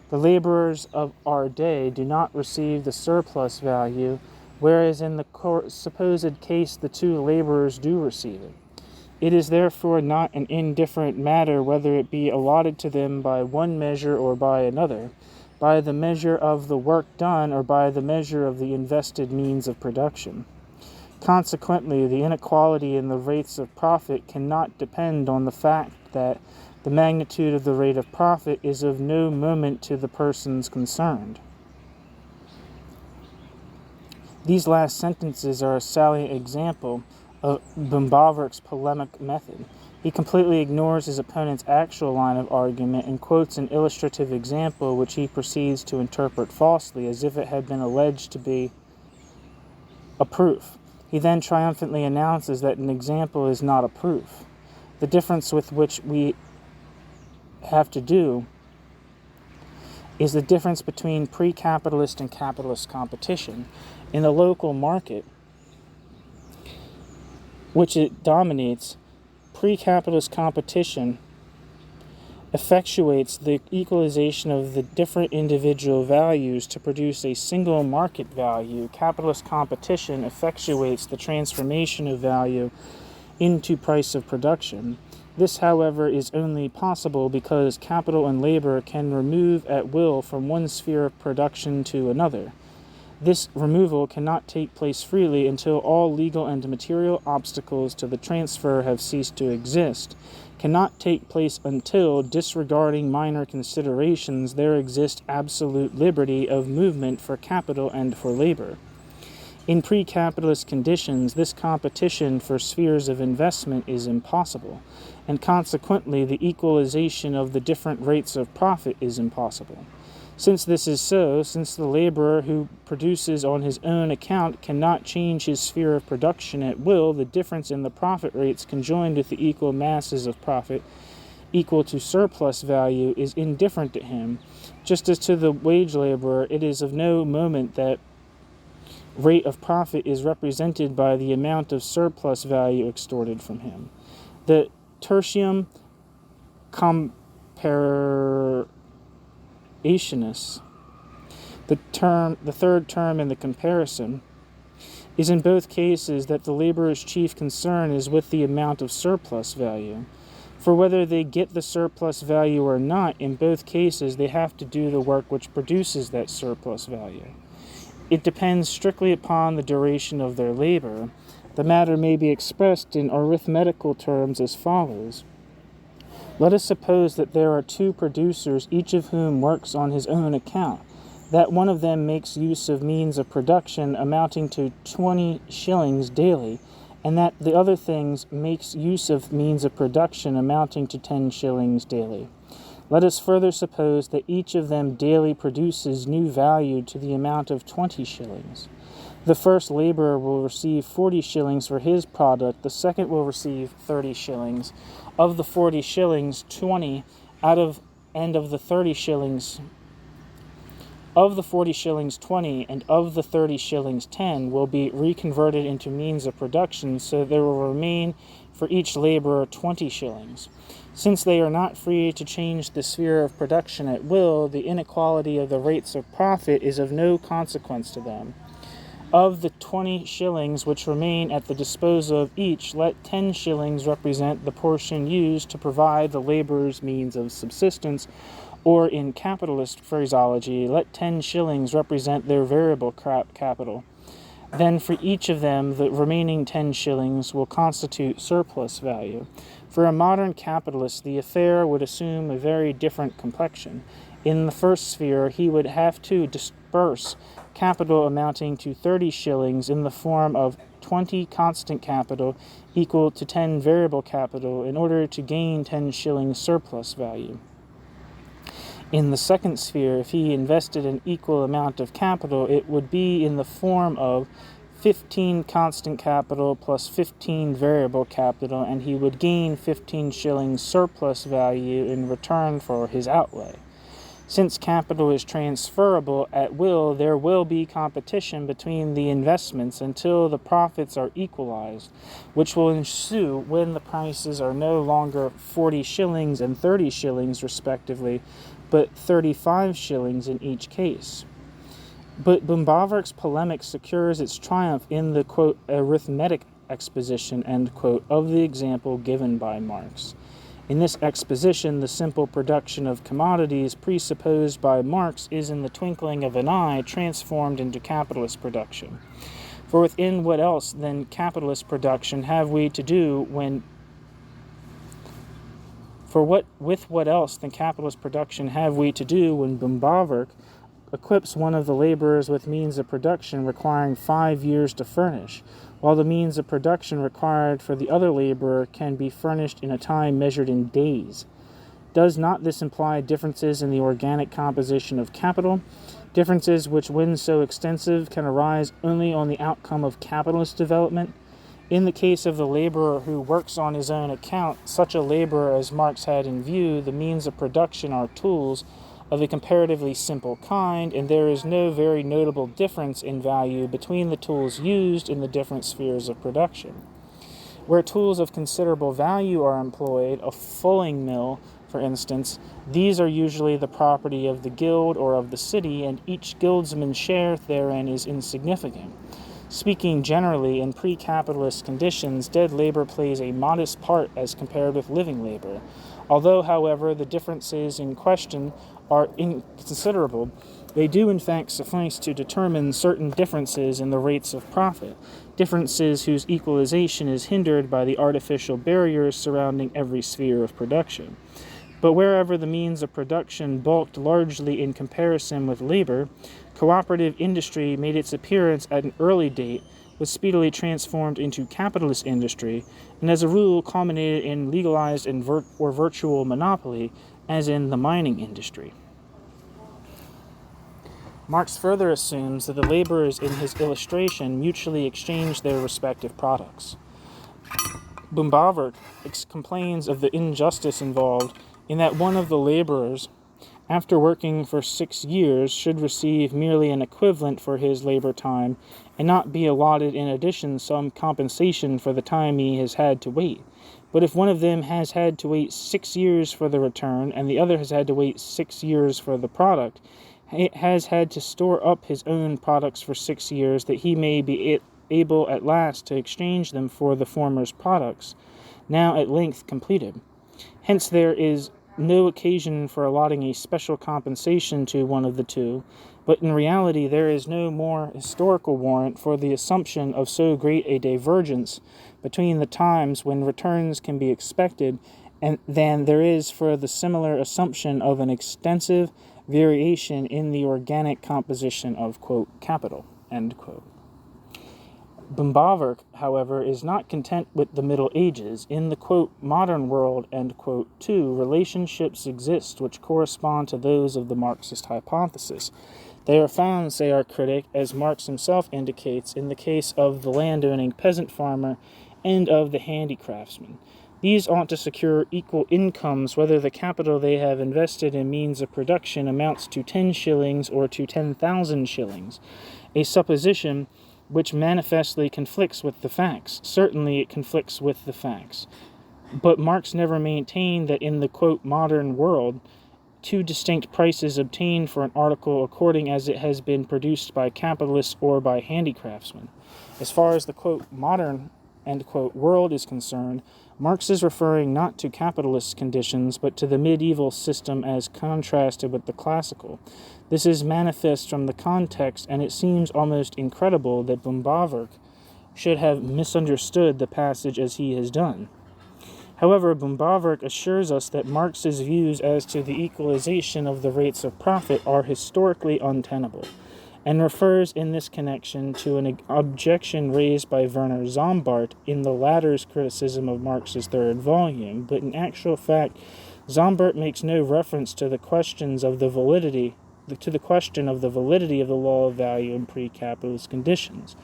Speaker 1: the laborers of our day do not receive the surplus value, whereas in the supposed case the two laborers do receive it. It is therefore not an indifferent matter whether it be allotted to them by one measure or by another, by the measure of the work done or by the measure of the invested means of production. Consequently, the inequality in the rates of profit cannot depend on the fact that the magnitude of the rate of profit is of no moment to the persons concerned. These last sentences are a salient example of Böhm-Bawerk's polemic method. He completely ignores his opponent's actual line of argument and quotes an illustrative example which he proceeds to interpret falsely, as if it had been alleged to be a proof. He then triumphantly announces that an example is not a proof. The difference with which we have to do is the difference between pre-capitalist and capitalist competition. In the local market, which it dominates, pre-capitalist competition effectuates the equalization of the different individual values to produce a single market value. Capitalist competition effectuates the transformation of value into price of production. This, however, is only possible because capital and labor can remove at will from one sphere of production to another. This removal cannot take place freely until all legal and material obstacles to the transfer have ceased to exist, cannot take place until, disregarding minor considerations, there exists absolute liberty of movement for capital and for labor. In pre-capitalist conditions, this competition for spheres of investment is impossible, and consequently the equalization of the different rates of profit is impossible. Since this is so, since the laborer who produces on his own account cannot change his sphere of production at will, the difference in the profit rates conjoined with the equal masses of profit equal to surplus value is indifferent to him. Just as to the wage laborer, it is of no moment that rate of profit is represented by the amount of surplus value extorted from him. The tertium comparationis, the third term in the comparison, is in both cases that the laborer's chief concern is with the amount of surplus value. For whether they get the surplus value or not, in both cases they have to do the work which produces that surplus value. It depends strictly upon the duration of their labor. The matter may be expressed in arithmetical terms as follows. Let us suppose that there are two producers, each of whom works on his own account, that one of them makes use of means of production amounting to 20 shillings daily, and that the other things makes use of means of production amounting to 10 shillings daily. Let us further suppose that each of them daily produces new value to the amount of 20 shillings. The first laborer will receive 40 shillings for his product, the second will receive 30 shillings. Of the 40 shillings, 20 out of and of the 30 shillings of the 40 shillings 20 and of the 30 shillings 10 will be reconverted into means of production, so there will remain for each laborer 20 shillings. Since they are not free to change the sphere of production at will, the inequality of the rates of profit is of no consequence to them. Of the 20 shillings which remain at the disposal of each, let 10 shillings represent the portion used to provide the laborer's means of subsistence, or in capitalist phraseology, let 10 shillings represent their variable capital. Then for each of them, the remaining 10 shillings will constitute surplus value. For a modern capitalist, the affair would assume a very different complexion. In the first sphere, he would have to disburse capital amounting to 30 shillings in the form of 20 constant capital equal to 10 variable capital in order to gain 10 shillings surplus value. In the second sphere, if he invested an equal amount of capital, it would be in the form of 15 constant capital plus 15 variable capital, and he would gain 15 shillings surplus value in return for his outlay. Since capital is transferable at will, there will be competition between the investments until the profits are equalized, which will ensue when the prices are no longer 40 shillings and 30 shillings respectively, but 35 shillings in each case. But Böhm-Bawerk's polemic secures its triumph in the, quote, arithmetic exposition, end quote, of the example given by Marx. In this exposition, the simple production of commodities presupposed by Marx is in the twinkling of an eye transformed into capitalist production. For within what else than capitalist production have we to do when what else than capitalist production have we to do when Böhm-Bawerk equips one of the laborers with means of production requiring 5 years to furnish, while the means of production required for the other laborer can be furnished in a time measured in days? Does not this imply differences in the organic composition of capital, differences which, when so extensive, can arise only on the outcome of capitalist development? In the case of the laborer who works on his own account, such a laborer as Marx had in view, the means of production are tools of a comparatively simple kind, and there is no very notable difference in value between the tools used in the different spheres of production. Where tools of considerable value are employed, a fulling mill, for instance, these are usually the property of the guild or of the city, and each guildsman's share therein is insignificant. Speaking generally, in pre-capitalist conditions, dead labor plays a modest part as compared with living labor. Although, however, the differences in question are inconsiderable, they do in fact suffice to determine certain differences in the rates of profit, differences whose equalization is hindered by the artificial barriers surrounding every sphere of production. But wherever the means of production bulked largely in comparison with labor, cooperative industry made its appearance at an early date, was speedily transformed into capitalist industry, and as a rule culminated in legalized or virtual monopoly, as in the mining industry. Marx further assumes that the laborers in his illustration mutually exchange their respective products. Böhm-Bawerk complains of the injustice involved in that one of the laborers, after working for 6 years, should receive merely an equivalent for his labor time and not be allotted in addition some compensation for the time he has had to wait. But if one of them has had to wait 6 years for the return and the other has had to wait 6 years for the product, he has had to store up his own products for 6 years that he may be able at last to exchange them for the former's products, now at length completed. Hence there is no occasion for allotting a special compensation to one of the two, but in reality there is no more historical warrant for the assumption of so great a divergence between the times when returns can be expected than there is for the similar assumption of an extensive variation in the organic composition of, quote, capital, end quote. Böhm-Bawerk, however, is not content with the Middle Ages. In the, quote, modern world, end quote, too, relationships exist which correspond to those of the Marxist hypothesis. They are found, say our critic, as Marx himself indicates, in the case of the landowning peasant farmer and of the handicraftsman. These ought to secure equal incomes whether the capital they have invested in means of production amounts to 10 shillings or to 10,000 shillings, a supposition which manifestly conflicts with the facts. Certainly it conflicts with the facts. But Marx never maintained that in the, quote, modern world, two distinct prices obtained for an article according as it has been produced by capitalists or by handicraftsmen. As far as the, quote, modern, end quote, world is concerned, Marx is referring not to capitalist conditions, but to the medieval system as contrasted with the classical. This is manifest from the context, and it seems almost incredible that Böhm-Bawerk should have misunderstood the passage as he has done. However, Böhm-Bawerk assures us that Marx's views as to the equalization of the rates of profit are historically untenable, and refers in this connection to an objection raised by Werner Sombart in the latter's criticism of Marx's third volume, but in actual fact, Sombart makes no reference to the question of the validity of the law of value in pre-capitalist conditions.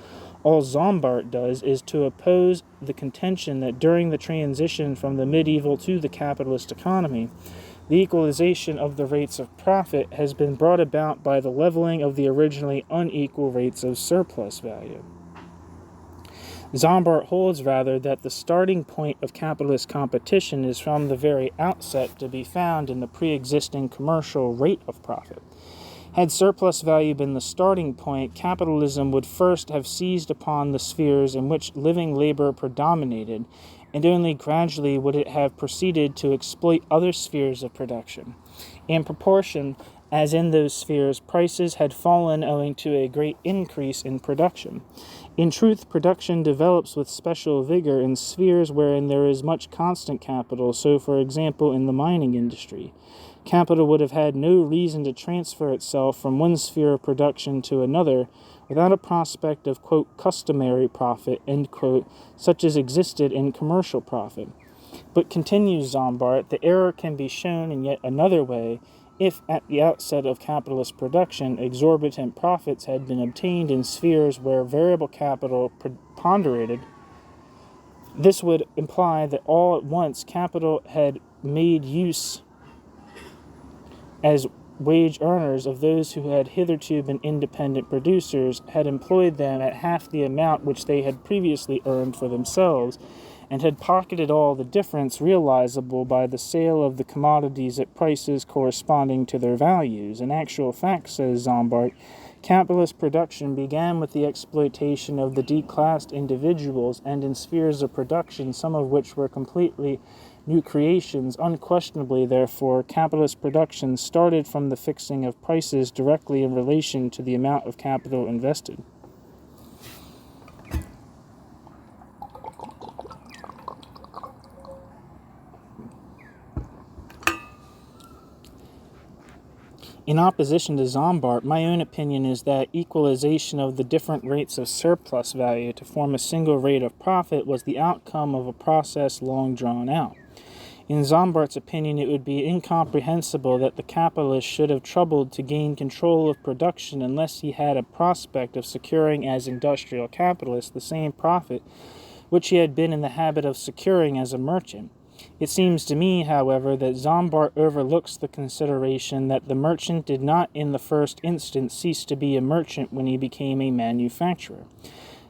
Speaker 1: All Sombart does is to oppose the contention that during the transition from the medieval to the capitalist economy, the equalization of the rates of profit has been brought about by the leveling of the originally unequal rates of surplus value. Sombart holds rather that the starting point of capitalist competition is from the very outset to be found in the pre-existing commercial rate of profit. Had surplus value been the starting point, capitalism would first have seized upon the spheres in which living labor predominated, and only gradually would it have proceeded to exploit other spheres of production. In proportion as in those spheres prices had fallen owing to a great increase in production. In truth, production develops with special vigor in spheres wherein there is much constant capital, so for example in the mining industry. Capital would have had no reason to transfer itself from one sphere of production to another without a prospect of, quote, customary profit, end quote, such as existed in commercial profit. But continues Sombart, the error can be shown in yet another way if at the outset of capitalist production exorbitant profits had been obtained in spheres where variable capital preponderated. This would imply that all at once capital had made use as wage earners of those who had hitherto been independent producers, had employed them at half the amount which they had previously earned for themselves, and had pocketed all the difference realizable by the sale of the commodities at prices corresponding to their values. In actual fact, says Sombart, capitalist production began with the exploitation of the declassed individuals, and in spheres of production, some of which were completely new creations. Unquestionably, therefore, capitalist production started from the fixing of prices directly in relation to the amount of capital invested. In opposition to Zombart, my own opinion is that equalization of the different rates of surplus value to form a single rate of profit was the outcome of a process long drawn out. In Zombart's opinion, it would be incomprehensible that the capitalist should have troubled to gain control of production unless he had a prospect of securing as industrial capitalist the same profit which he had been in the habit of securing as a merchant. It seems to me, however, that Zombart overlooks the consideration that the merchant did not in the first instance cease to be a merchant when he became a manufacturer.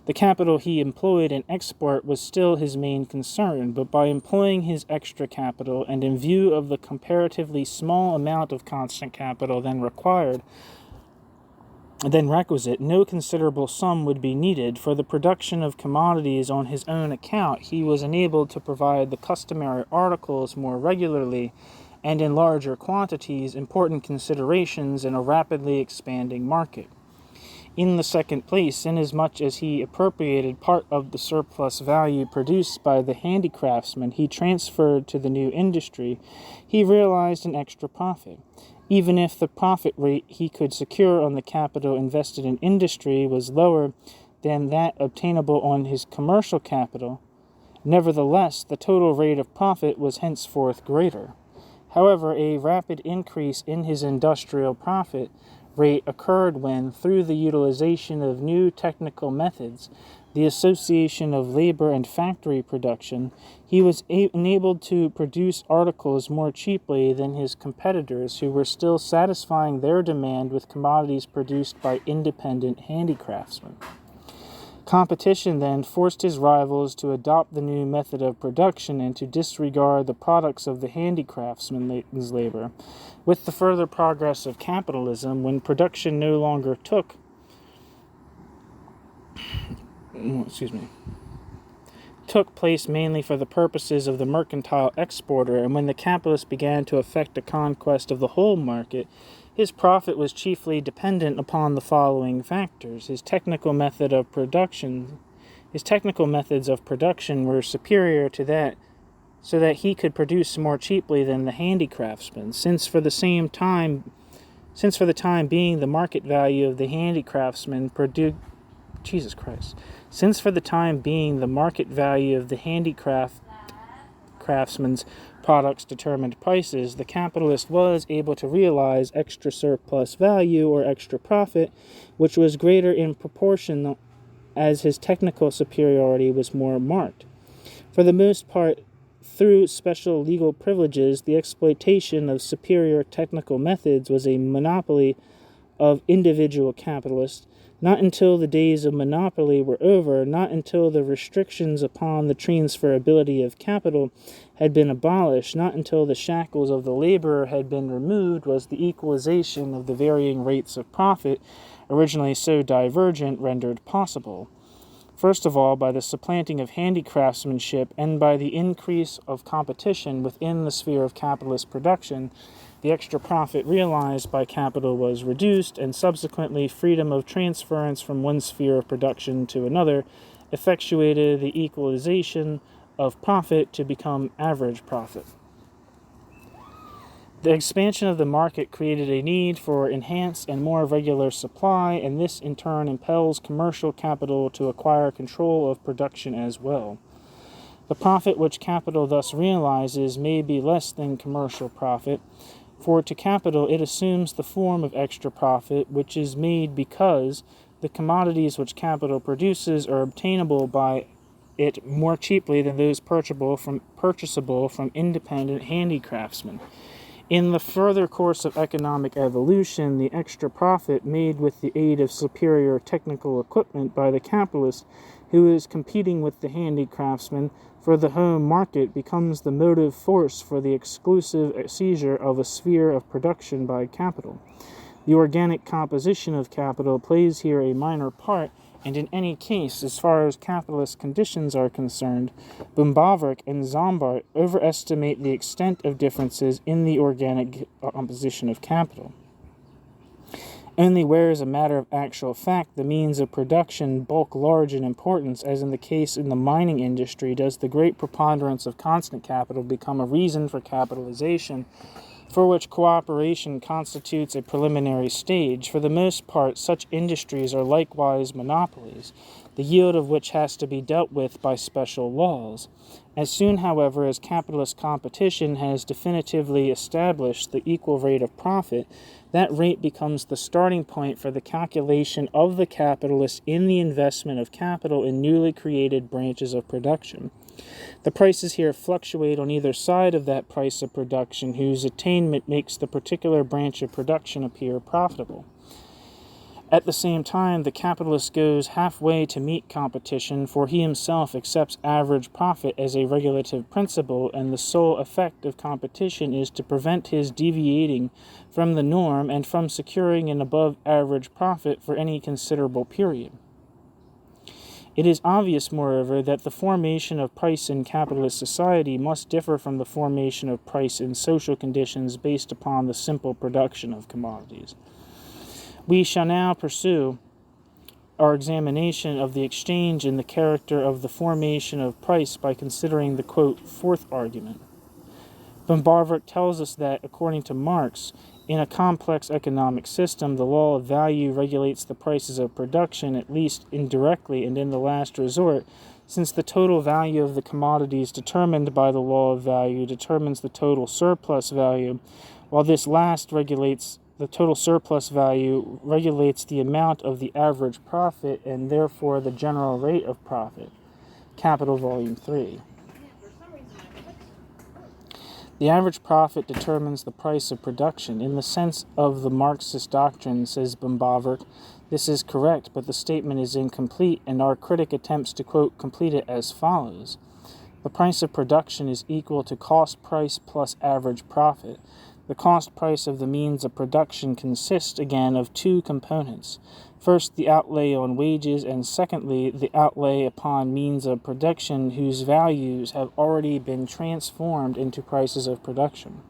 Speaker 1: The capital he employed in export was still his main concern, but by employing his extra capital, and in view of the comparatively small amount of constant capital then requisite, no considerable sum would be needed. For the production of commodities on his own account, he was enabled to provide the customary articles more regularly and in larger quantities, important considerations in a rapidly expanding market. In the second place, inasmuch as he appropriated part of the surplus value produced by the handicraftsman he transferred to the new industry, he realized an extra profit. Even if the profit rate he could secure on the capital invested in industry was lower than that obtainable on his commercial capital, nevertheless the total rate of profit was henceforth greater. However, a rapid increase in his industrial profit rate occurred when, through the utilization of new technical methods, the association of labor and factory production, he was enabled to produce articles more cheaply than his competitors, who were still satisfying their demand with commodities produced by independent handicraftsmen. Competition then forced his rivals to adopt the new method of production and to disregard the products of the handicraftsman's labor. With the further progress of capitalism, when production no longer took place mainly for the purposes of the mercantile exporter, and when the capitalist began to effect a conquest of the whole market, his profit was chiefly dependent upon the following factors. His technical methods of production were superior to that, so that he could produce more cheaply than the handicraftsman, since for the time being the market value of the handicraftsman's products determined prices, the capitalist was able to realize extra surplus value or extra profit, which was greater in proportion as his technical superiority was more marked. For the most part, through special legal privileges, the exploitation of superior technical methods was a monopoly of individual capitalists. Not until the days of monopoly were over, not until the restrictions upon the transferability of capital had been abolished, not until the shackles of the laborer had been removed, was the equalization of the varying rates of profit, originally so divergent, rendered possible. First of all, by the supplanting of handicraftsmanship and by the increase of competition within the sphere of capitalist production, the extra profit realized by capital was reduced, and subsequently freedom of transference from one sphere of production to another effectuated the equalization of profit to become average profit. The expansion of the market created a need for enhanced and more regular supply, and this in turn impels commercial capital to acquire control of production as well. The profit which capital thus realizes may be less than commercial profit, for to capital it assumes the form of extra profit, which is made because the commodities which capital produces are obtainable by it more cheaply than those purchasable from independent handicraftsmen. In the further course of economic evolution, the extra profit made with the aid of superior technical equipment by the capitalist who is competing with the handicraftsman for the home market becomes the motive force for the exclusive seizure of a sphere of production by capital. The organic composition of capital plays here a minor part, and in any case, as far as capitalist conditions are concerned, Böhm-Bawerk and Zombart overestimate the extent of differences in the organic composition of capital. Only where, as a matter of actual fact, the means of production bulk large in importance, as in the case in the mining industry, does the great preponderance of constant capital become a reason for capitalization, for which cooperation constitutes a preliminary stage. For the most part, such industries are likewise monopolies, the yield of which has to be dealt with by special laws. As soon, however, as capitalist competition has definitively established the equal rate of profit, that rate becomes the starting point for the calculation of the capitalist in the investment of capital in newly created branches of production. The prices here fluctuate on either side of that price of production, whose attainment makes the particular branch of production appear profitable. At the same time, the capitalist goes halfway to meet competition, for he himself accepts average profit as a regulative principle, and the sole effect of competition is to prevent his deviating from the norm and from securing an above-average profit for any considerable period. It is obvious, moreover, that the formation of price in capitalist society must differ from the formation of price in social conditions based upon the simple production of commodities. We shall now pursue our examination of the exchange in the character of the formation of price by considering the, quote, fourth argument. Böhm-Bawerk tells us that, according to Marx, in a complex economic system, the law of value regulates the prices of production, at least indirectly and in the last resort, since the total value of the commodities determined by the law of value determines the total surplus value, while this last regulates the total surplus value regulates the amount of the average profit and therefore the general rate of profit. Capital Volume 3. The average profit determines the price of production. In the sense of the Marxist doctrine, says Böhm-Bawerk, this is correct, but the statement is incomplete, and our critic attempts to, quote, complete it as follows. The price of production is equal to cost price plus average profit. The cost price of the means of production consists, again, of two components. First, the outlay on wages, and secondly, the outlay upon means of production whose values have already been transformed into prices of production.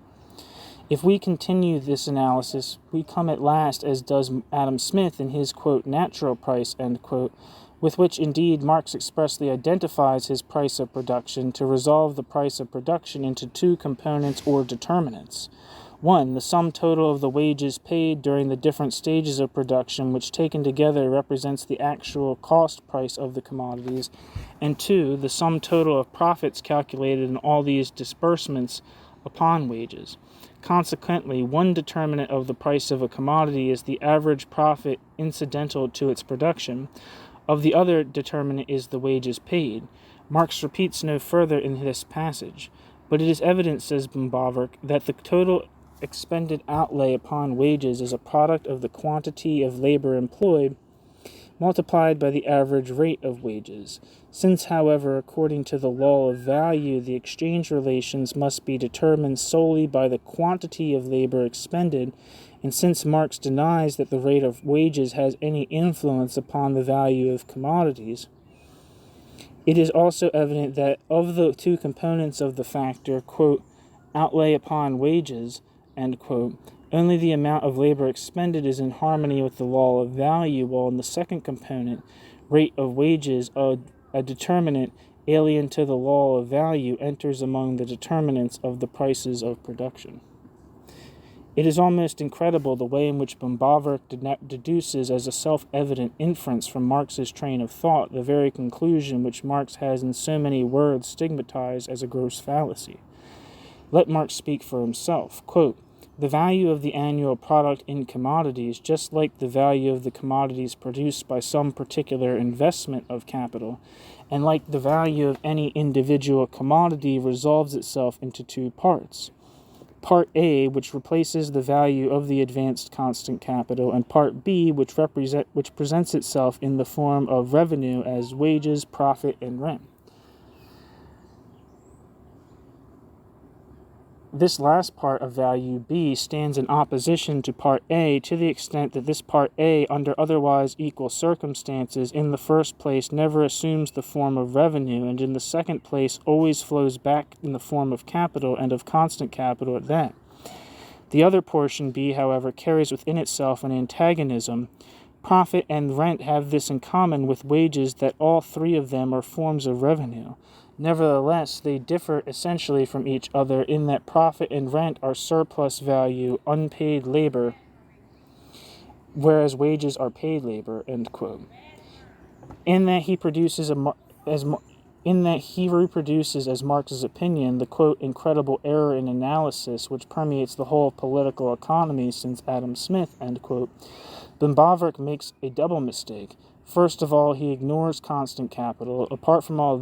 Speaker 1: If we continue this analysis, we come at last, as does Adam Smith in his, quote, natural price, end quote, with which indeed Marx expressly identifies his price of production, to resolve the price of production into two components or determinants. 1. The sum total of the wages paid during the different stages of production, which taken together represents the actual cost price of the commodities. And 2. The sum total of profits calculated in all these disbursements upon wages. Consequently, one determinant of the price of a commodity is the average profit incidental to its production. Of the other determinant is the wages paid. Marx repeats no further in this passage. But it is evident, says Böhm-Bawerk, that the total expended outlay upon wages is a product of the quantity of labor employed multiplied by the average rate of wages. Since, however, according to the law of value, the exchange relations must be determined solely by the quantity of labor expended, and since Marx denies that the rate of wages has any influence upon the value of commodities, it is also evident that of the two components of the factor, quote, outlay upon wages, end quote, only the amount of labor expended is in harmony with the law of value, while in the second component, rate of wages, a determinant alien to the law of value enters among the determinants of the prices of production. It is almost incredible the way in which Böhm-Bawerk deduces as a self-evident inference from Marx's train of thought the very conclusion which Marx has in so many words stigmatized as a gross fallacy. Let Marx speak for himself. Quote, the value of the annual product in commodities, just like the value of the commodities produced by some particular investment of capital, and like the value of any individual commodity, resolves itself into two parts. Part A, which replaces the value of the advanced constant capital, and Part B, which presents itself in the form of revenue as wages, profit, and rent. This last part of value B stands in opposition to Part A to the extent that this Part A, under otherwise equal circumstances, in the first place never assumes the form of revenue, and in the second place always flows back in the form of capital, and of constant capital at that. The other portion B, however, carries within itself an antagonism. Profit and rent have this in common with wages, that all three of them are forms of revenue. Nevertheless, they differ essentially from each other in that profit and rent are surplus value, unpaid labor, whereas wages are paid labor, end quote. In that he reproduces as Marx's opinion the quote incredible error in analysis which permeates the whole political economy since Adam Smith, end quote, Böhm-Bawerk makes a double mistake. First of all, he ignores constant capital. Apart from all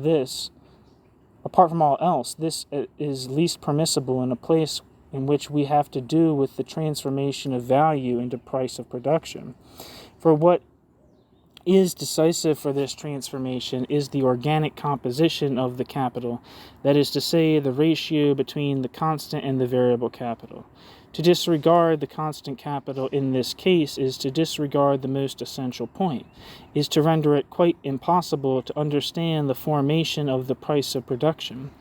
Speaker 1: else, this is least permissible in a place in which we have to do with the transformation of value into price of production. For what is decisive for this transformation is the organic composition of the capital, that is to say, the ratio between the constant and the variable capital. To disregard the constant capital in this case is to disregard the most essential point, is to render it quite impossible to understand the formation of the price of production.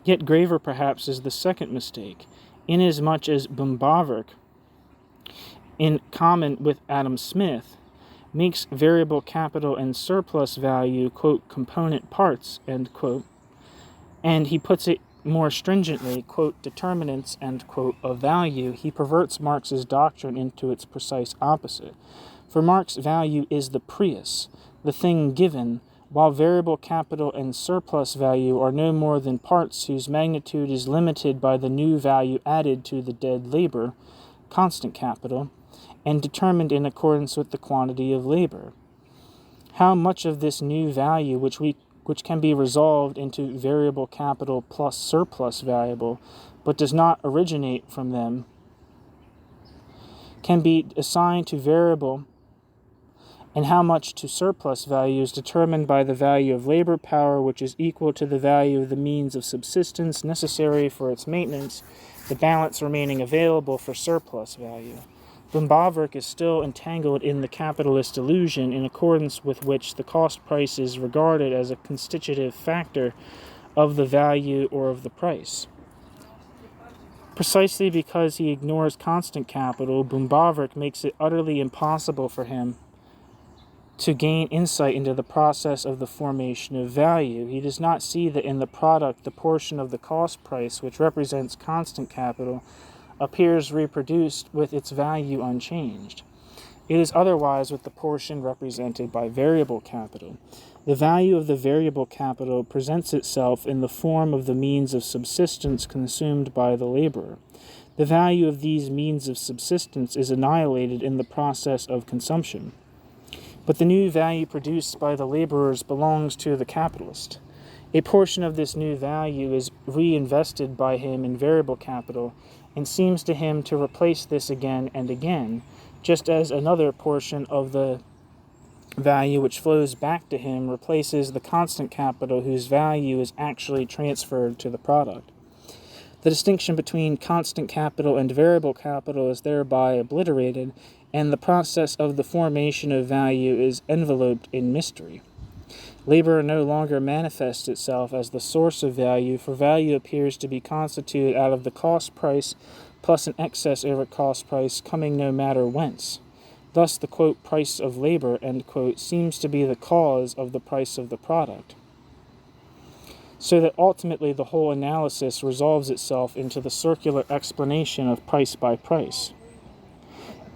Speaker 1: Yet graver perhaps is the second mistake, inasmuch as Böhm-Bawerk, in common with Adam Smith, makes variable capital and surplus value, quote, component parts, end quote, and he puts it more stringently, quote, determinants, end quote, of value, he perverts Marx's doctrine into its precise opposite. For Marx, value is the prius, the thing given, while variable capital and surplus value are no more than parts whose magnitude is limited by the new value added to the dead labor, constant capital, and determined in accordance with the quantity of labor. How much of this new value, which can be resolved into variable capital plus surplus variable, but does not originate from them, can be assigned to variable, and how much to surplus value is determined by the value of labor power, which is equal to the value of the means of subsistence necessary for its maintenance, the balance remaining available for surplus value. Böhm-Bawerk is still entangled in the capitalist illusion in accordance with which the cost price is regarded as a constitutive factor of the value or of the price. Precisely because he ignores constant capital, Böhm-Bawerk makes it utterly impossible for him to gain insight into the process of the formation of value. He does not see that in the product the portion of the cost price which represents constant capital appears reproduced with its value unchanged. It is otherwise with the portion represented by variable capital. The value of the variable capital presents itself in the form of the means of subsistence consumed by the laborer. The value of these means of subsistence is annihilated in the process of consumption. But the new value produced by the laborers belongs to the capitalist. A portion of this new value is reinvested by him in variable capital, and seems to him to replace this again and again, just as another portion of the value which flows back to him replaces the constant capital whose value is actually transferred to the product. The distinction between constant capital and variable capital is thereby obliterated, and the process of the formation of value is enveloped in mystery. Labor no longer manifests itself as the source of value, for value appears to be constituted out of the cost price plus an excess over cost price coming no matter whence. Thus the, quote, price of labor, end quote, seems to be the cause of the price of the product. So that ultimately the whole analysis resolves itself into the circular explanation of price by price.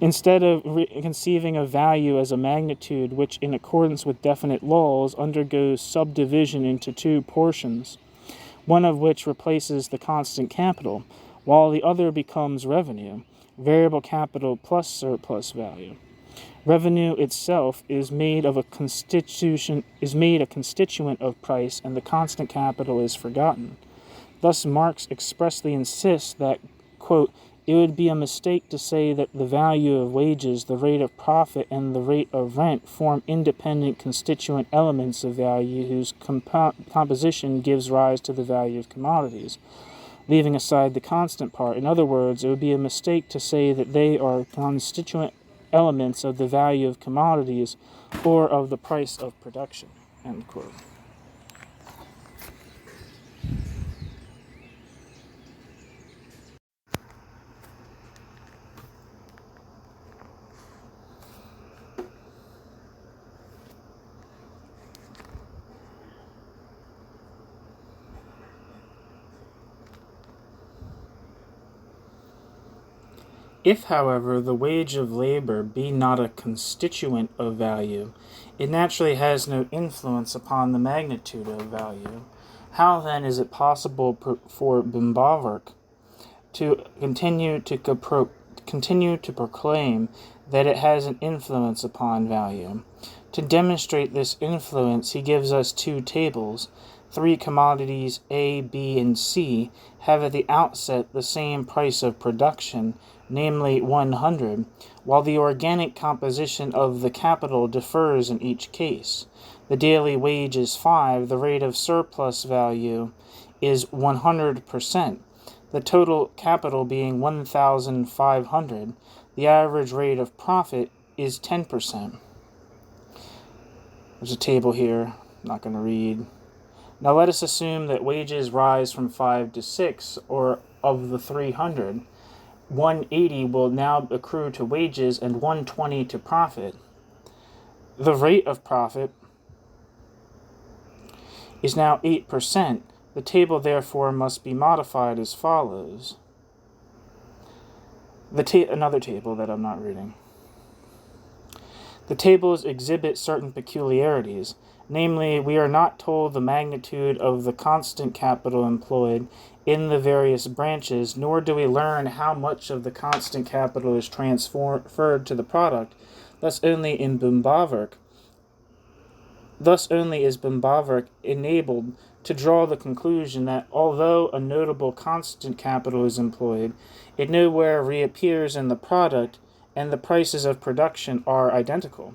Speaker 1: Instead of conceiving of value as a magnitude which, in accordance with definite laws, undergoes subdivision into two portions, one of which replaces the constant capital, while the other becomes revenue, variable capital plus surplus value. Revenue itself is made a constituent of price, and the constant capital is forgotten. Thus Marx expressly insists that, quote, it would be a mistake to say that the value of wages, the rate of profit, and the rate of rent form independent constituent elements of value whose composition gives rise to the value of commodities, leaving aside the constant part. In other words, it would be a mistake to say that they are constituent elements of the value of commodities or of the price of production, end quote. If, however, the wage of labor be not a constituent of value, it naturally has no influence upon the magnitude of value. How then is it possible for Böhm-Bawerk to continue to proclaim that it has an influence upon value? To demonstrate this influence, he gives us two tables. 3 commodities A, B, and C have at the outset the same price of production, namely 100, while the organic composition of the capital differs in each case. The daily wage is 5, the rate of surplus value is 100%, the total capital being 1,500. The average rate of profit is 10%. There's a table here, I'm not going to read. Now let us assume that wages rise from 5 to 6, or of the 300. 180 will now accrue to wages and 120 to profit. The rate of profit is now 8%. The table therefore must be modified as follows. Another table that I'm not reading. The tables exhibit certain peculiarities. Namely, we are not told the magnitude of the constant capital employed in the various branches, nor do we learn how much of the constant capital is transferred to the product. Thus only is Böhm-Bawerk enabled to draw the conclusion that although a notable constant capital is employed, it nowhere reappears in the product, and the prices of production are identical.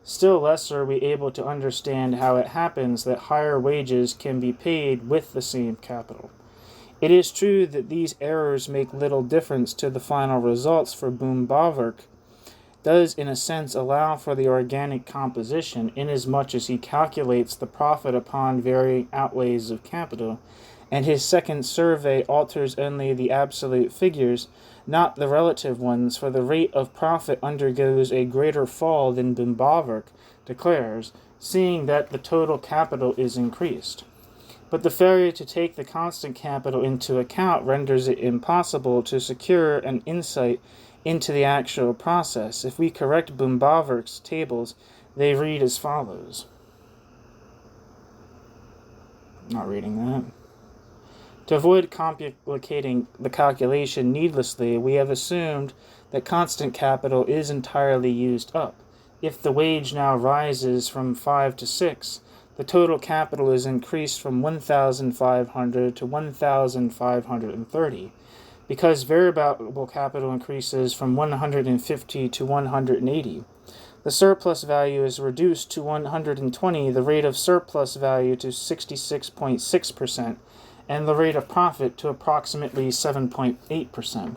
Speaker 1: Still less are we able to understand how it happens that higher wages can be paid with the same capital. It is true that these errors make little difference to the final results, for Böhm-Bawerk does in a sense allow for the organic composition, inasmuch as he calculates the profit upon varying outlays of capital, and his second survey alters only the absolute figures, not the relative ones, for the rate of profit undergoes a greater fall than Böhm-Bawerk declares, seeing that the total capital is increased. But the failure to take the constant capital into account renders it impossible to secure an insight into the actual process. If we correct Böhm-Bawerk's tables, they read as follows. Not reading that. To avoid complicating the calculation needlessly, we have assumed that constant capital is entirely used up. If the wage now rises from 5 to 6, the total capital is increased from 1,500 to 1,530. Because variable capital increases from 150 to 180. The surplus value is reduced to 120, the rate of surplus value to 66.6%, and the rate of profit to approximately 7.8%.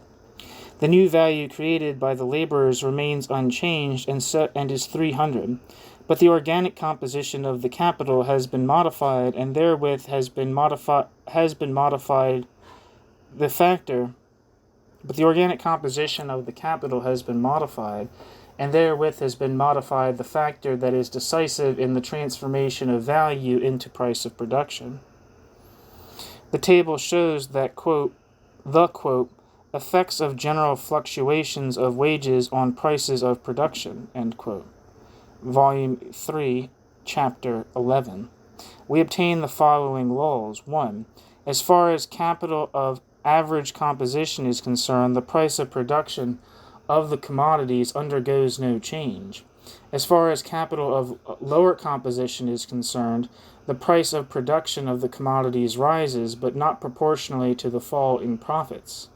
Speaker 1: The new value created by the laborers remains unchanged and is 300, but the organic composition of the capital has been modified, and therewith has been modified the factor. But the organic composition of the capital has been modified, and therewith has been modified the factor that is decisive in the transformation of value into price of production. The table shows that, quote, effects of general fluctuations of wages on prices of production, end quote. Volume 3, Chapter 11. We obtain the following laws. 1. As far as capital of average composition is concerned, the price of production of the commodities undergoes no change. As far as capital of lower composition is concerned, the price of production of the commodities rises, but not proportionally to the fall in profits.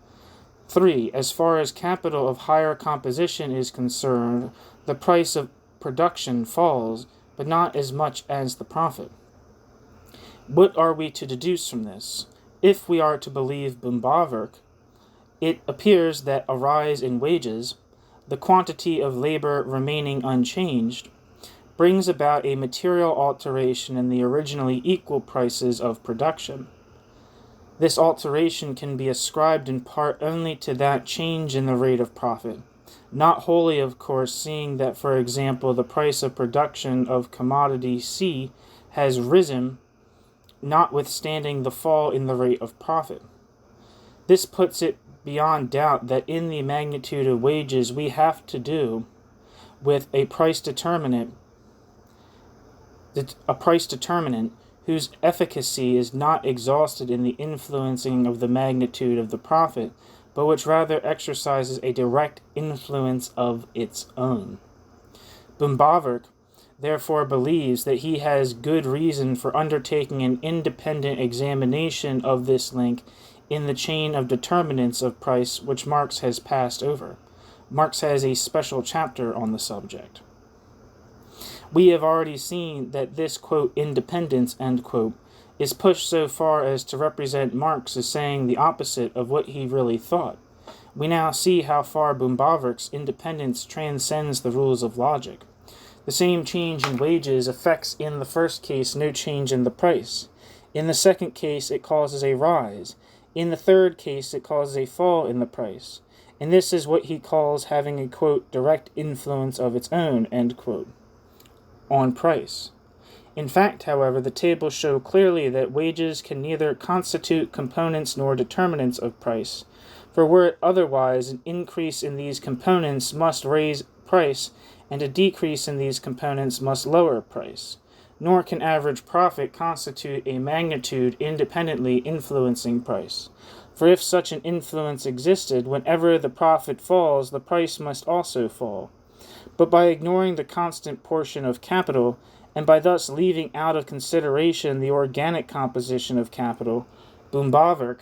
Speaker 1: 3. As far as capital of higher composition is concerned, the price of production falls, but not as much as the profit. What are we to deduce from this? If we are to believe Böhm-Bawerk, it appears that a rise in wages, the quantity of labor remaining unchanged, brings about a material alteration in the originally equal prices of production. This alteration can be ascribed in part only to that change in the rate of profit, not wholly, of course, seeing that, for example, the price of production of commodity C has risen, notwithstanding the fall in the rate of profit. This puts it beyond doubt that in the magnitude of wages we have to do with a price determinant whose efficacy is not exhausted in the influencing of the magnitude of the profit, but which rather exercises a direct influence of its own. Böhm-Bawerk therefore believes that he has good reason for undertaking an independent examination of this link in the chain of determinants of price which Marx has passed over. Marx has a special chapter on the subject. We have already seen that this, quote, independence, end quote, is pushed so far as to represent Marx as saying the opposite of what he really thought. We now see how far Böhm-Bawerk's independence transcends the rules of logic. The same change in wages affects in the first case no change in the price. In the second case it causes a rise. In the third case it causes a fall in the price. And this is what he calls having a, quote, direct influence of its own, end quote, on price. In fact, however, the tables show clearly that wages can neither constitute components nor determinants of price. For were it otherwise, an increase in these components must raise price, and a decrease in these components must lower price. Nor can average profit constitute a magnitude independently influencing price. For if such an influence existed, whenever the profit falls, the price must also fall. But by ignoring the constant portion of capital, and by thus leaving out of consideration the organic composition of capital, Böhm-Bawerk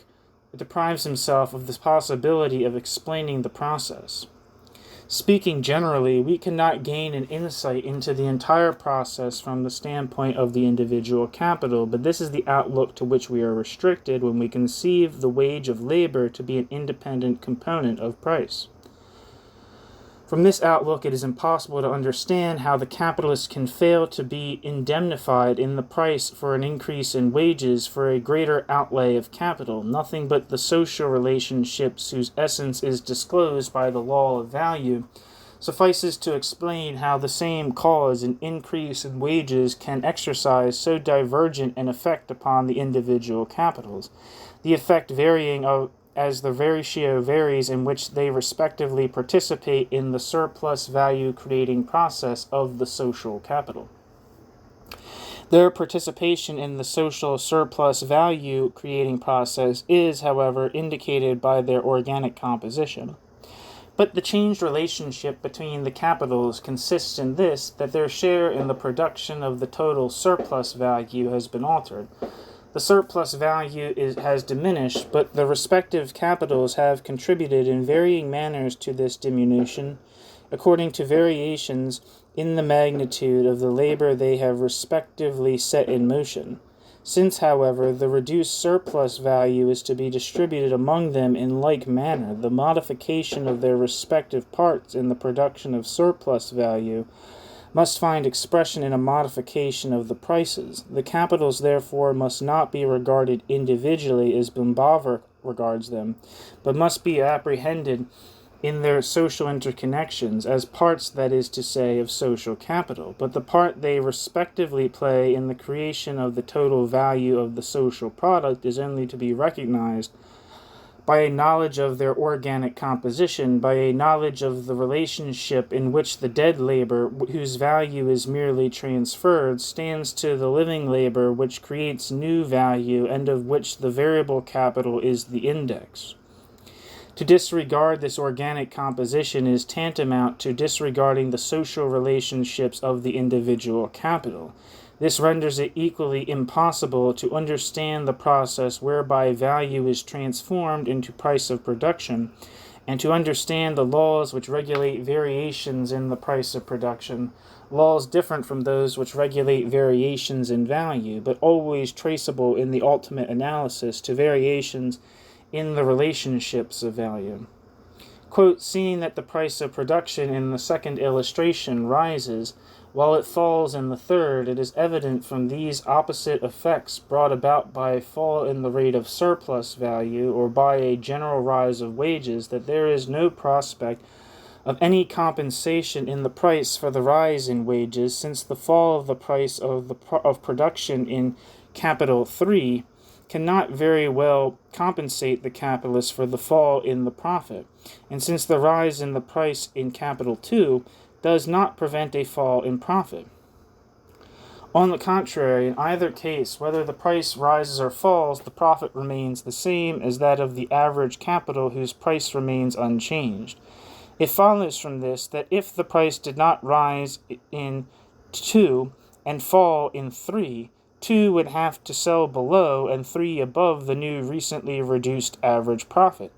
Speaker 1: deprives himself of the possibility of explaining the process. Speaking generally, we cannot gain an insight into the entire process from the standpoint of the individual capital, but this is the outlook to which we are restricted when we conceive the wage of labor to be an independent component of price. From this outlook, it is impossible to understand how the capitalist can fail to be indemnified in the price for an increase in wages for a greater outlay of capital. Nothing but the social relationships whose essence is disclosed by the law of value suffices to explain how the same cause, an increase in wages, can exercise so divergent an effect upon the individual capitals, the effect varying as the ratio varies in which they respectively participate in the surplus value creating process of the social capital. Their participation in the social surplus value creating process is, however, indicated by their organic composition. But the changed relationship between the capitals consists in this, that their share in the production of the total surplus value has been altered. The surplus value has diminished, but the respective capitals have contributed in varying manners to this diminution, according to variations in the magnitude of the labor they have respectively set in motion. Since, however, the reduced surplus value is to be distributed among them in like manner, the modification of their respective parts in the production of surplus value must find expression in a modification of the prices. The capitals, therefore, must not be regarded individually as Böhm-Bawerk regards them, but must be apprehended in their social interconnections as parts, that is to say, of social capital. But the part they respectively play in the creation of the total value of the social product is only to be recognized by a knowledge of their organic composition, by a knowledge of the relationship in which the dead labor, whose value is merely transferred, stands to the living labor which creates new value and of which the variable capital is the index. To disregard this organic composition is tantamount to disregarding the social relationships of the individual capital. This renders it equally impossible to understand the process whereby value is transformed into price of production, and to understand the laws which regulate variations in the price of production, laws different from those which regulate variations in value, but always traceable in the ultimate analysis to variations in the relationships of value. Quote, seeing that the price of production in the second illustration rises, while it falls in the third, it is evident from these opposite effects brought about by a fall in the rate of surplus value or by a general rise of wages that there is no prospect of any compensation in the price for the rise in wages, since the fall of the price of production in capital 3 cannot very well compensate the capitalist for the fall in the profit, and since the rise in the price in capital 2 does not prevent a fall in profit. On the contrary, in either case, whether the price rises or falls, the profit remains the same as that of the average capital whose price remains unchanged. It follows from this that if the price did not rise in 2 and fall in 3, 2 would have to sell below and 3 above the new recently reduced average profit.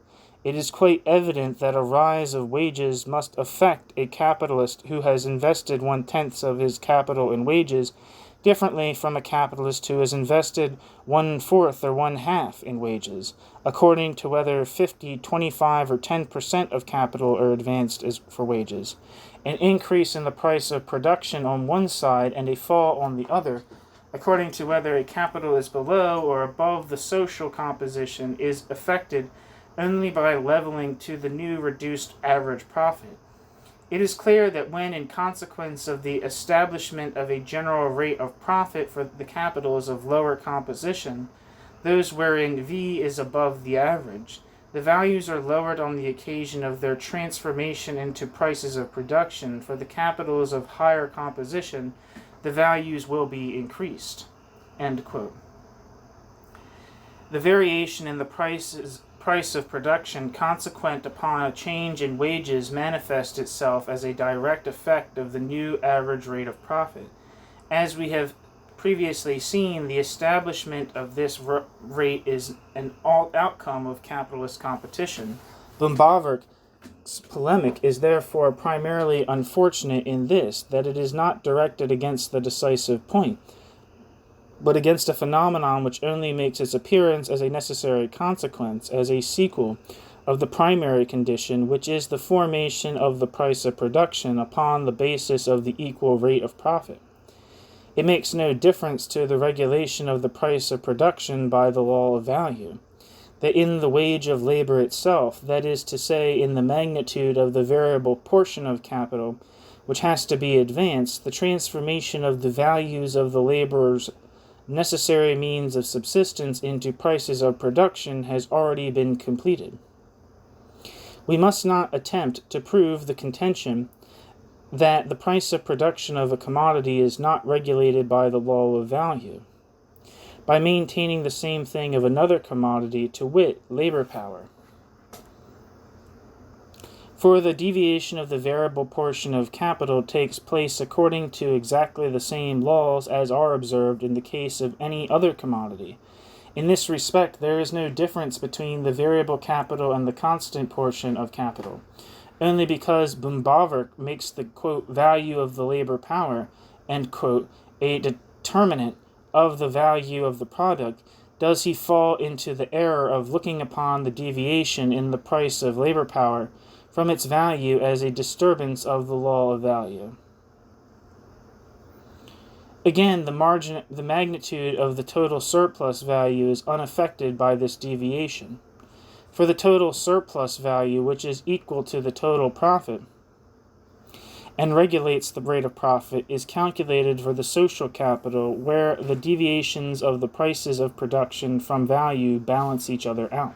Speaker 1: It is quite evident that a rise of wages must affect a capitalist who has invested 1/10 of his capital in wages differently from a capitalist who has invested 1/4 or 1/2 in wages, according to whether 50, 25, or 10% of capital are advanced as for wages. An increase in the price of production on one side and a fall on the other, according to whether a capital is below or above the social composition, is effected only by leveling to the new reduced average profit. It is clear that when, in consequence of the establishment of a general rate of profit for the capitals of lower composition, those wherein V is above the average, the values are lowered on the occasion of their transformation into prices of production. For the capitals of higher composition, the values will be increased. End quote. The variation in the price of production consequent upon a change in wages manifests itself as a direct effect of the new average rate of profit. As we have previously seen, the establishment of this rate is an outcome of capitalist competition. Böhm-Bawerk's polemic is therefore primarily unfortunate in this, that it is not directed against the decisive point, but against a phenomenon which only makes its appearance as a necessary consequence, as a sequel of the primary condition, which is the formation of the price of production upon the basis of the equal rate of profit. It makes no difference to the regulation of the price of production by the law of value, that in the wage of labor itself, that is to say, in the magnitude of the variable portion of capital which has to be advanced, the transformation of the values of the laborers' necessary means of subsistence into prices of production has already been completed. We must not attempt to prove the contention that the price of production of a commodity is not regulated by the law of value, by maintaining the same thing of another commodity, to wit, labor power. For the deviation of the variable portion of capital takes place according to exactly the same laws as are observed in the case of any other commodity. In this respect, there is no difference between the variable capital and the constant portion of capital. Only because Böhm-Bawerk makes the, quote, value of the labor power, end quote, a determinant of the value of the product, does he fall into the error of looking upon the deviation in the price of labor power from its value as a disturbance of the law of value. Again, the magnitude of the total surplus value is unaffected by this deviation. For the total surplus value, which is equal to the total profit and regulates the rate of profit, is calculated for the social capital, where the deviations of the prices of production from value balance each other out.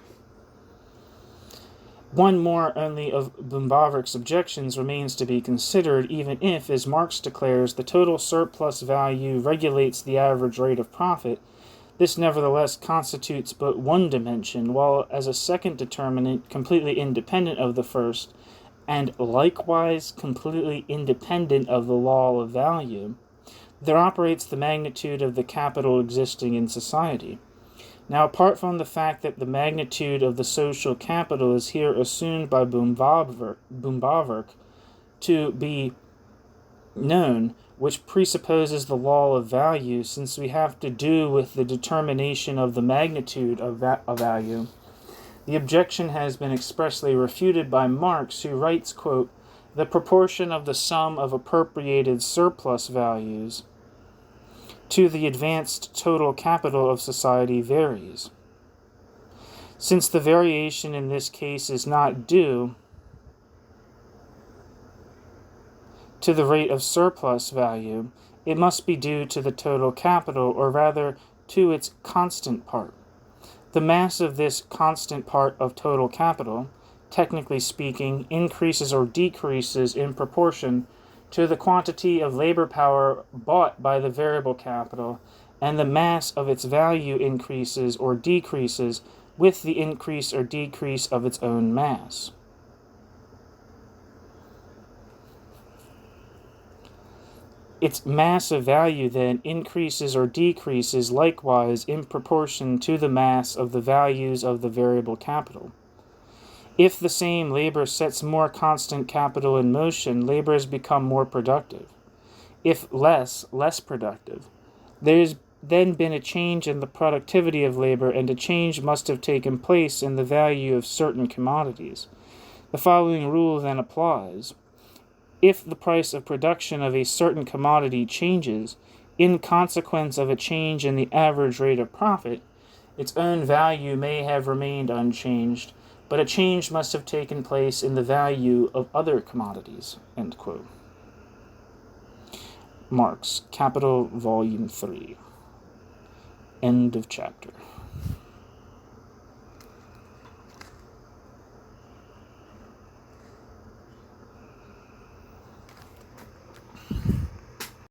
Speaker 1: One more only of Böhm-Bawerk's objections remains to be considered, even if, as Marx declares, the total surplus value regulates the average rate of profit. This nevertheless constitutes but one dimension, while as a second determinant completely independent of the first, and likewise completely independent of the law of value, there operates the magnitude of the capital existing in society. Now, apart from the fact that the magnitude of the social capital is here assumed by Böhm-Bawerk to be known, which presupposes the law of value, since we have to do with the determination of the magnitude of value, the objection has been expressly refuted by Marx, who writes, quote, the proportion of the sum of appropriated surplus values to the advanced total capital of society varies. Since the variation in this case is not due to the rate of surplus value, it must be due to the total capital, or rather to its constant part. The mass of this constant part of total capital, technically speaking, increases or decreases in proportion to the quantity of labor power bought by the variable capital, and the mass of its value increases or decreases with the increase or decrease of its own mass. Its mass of value then increases or decreases likewise in proportion to the mass of the values of the variable capital. If the same labor sets more constant capital in motion, labor has become more productive. If less productive. There has then been a change in the productivity of labor, and a change must have taken place in the value of certain commodities. The following rule then applies. If the price of production of a certain commodity changes in consequence of a change in the average rate of profit, its own value may have remained unchanged, but a change must have taken place in the value of other commodities. End quote. Marx, Capital, Volume 3. End of chapter.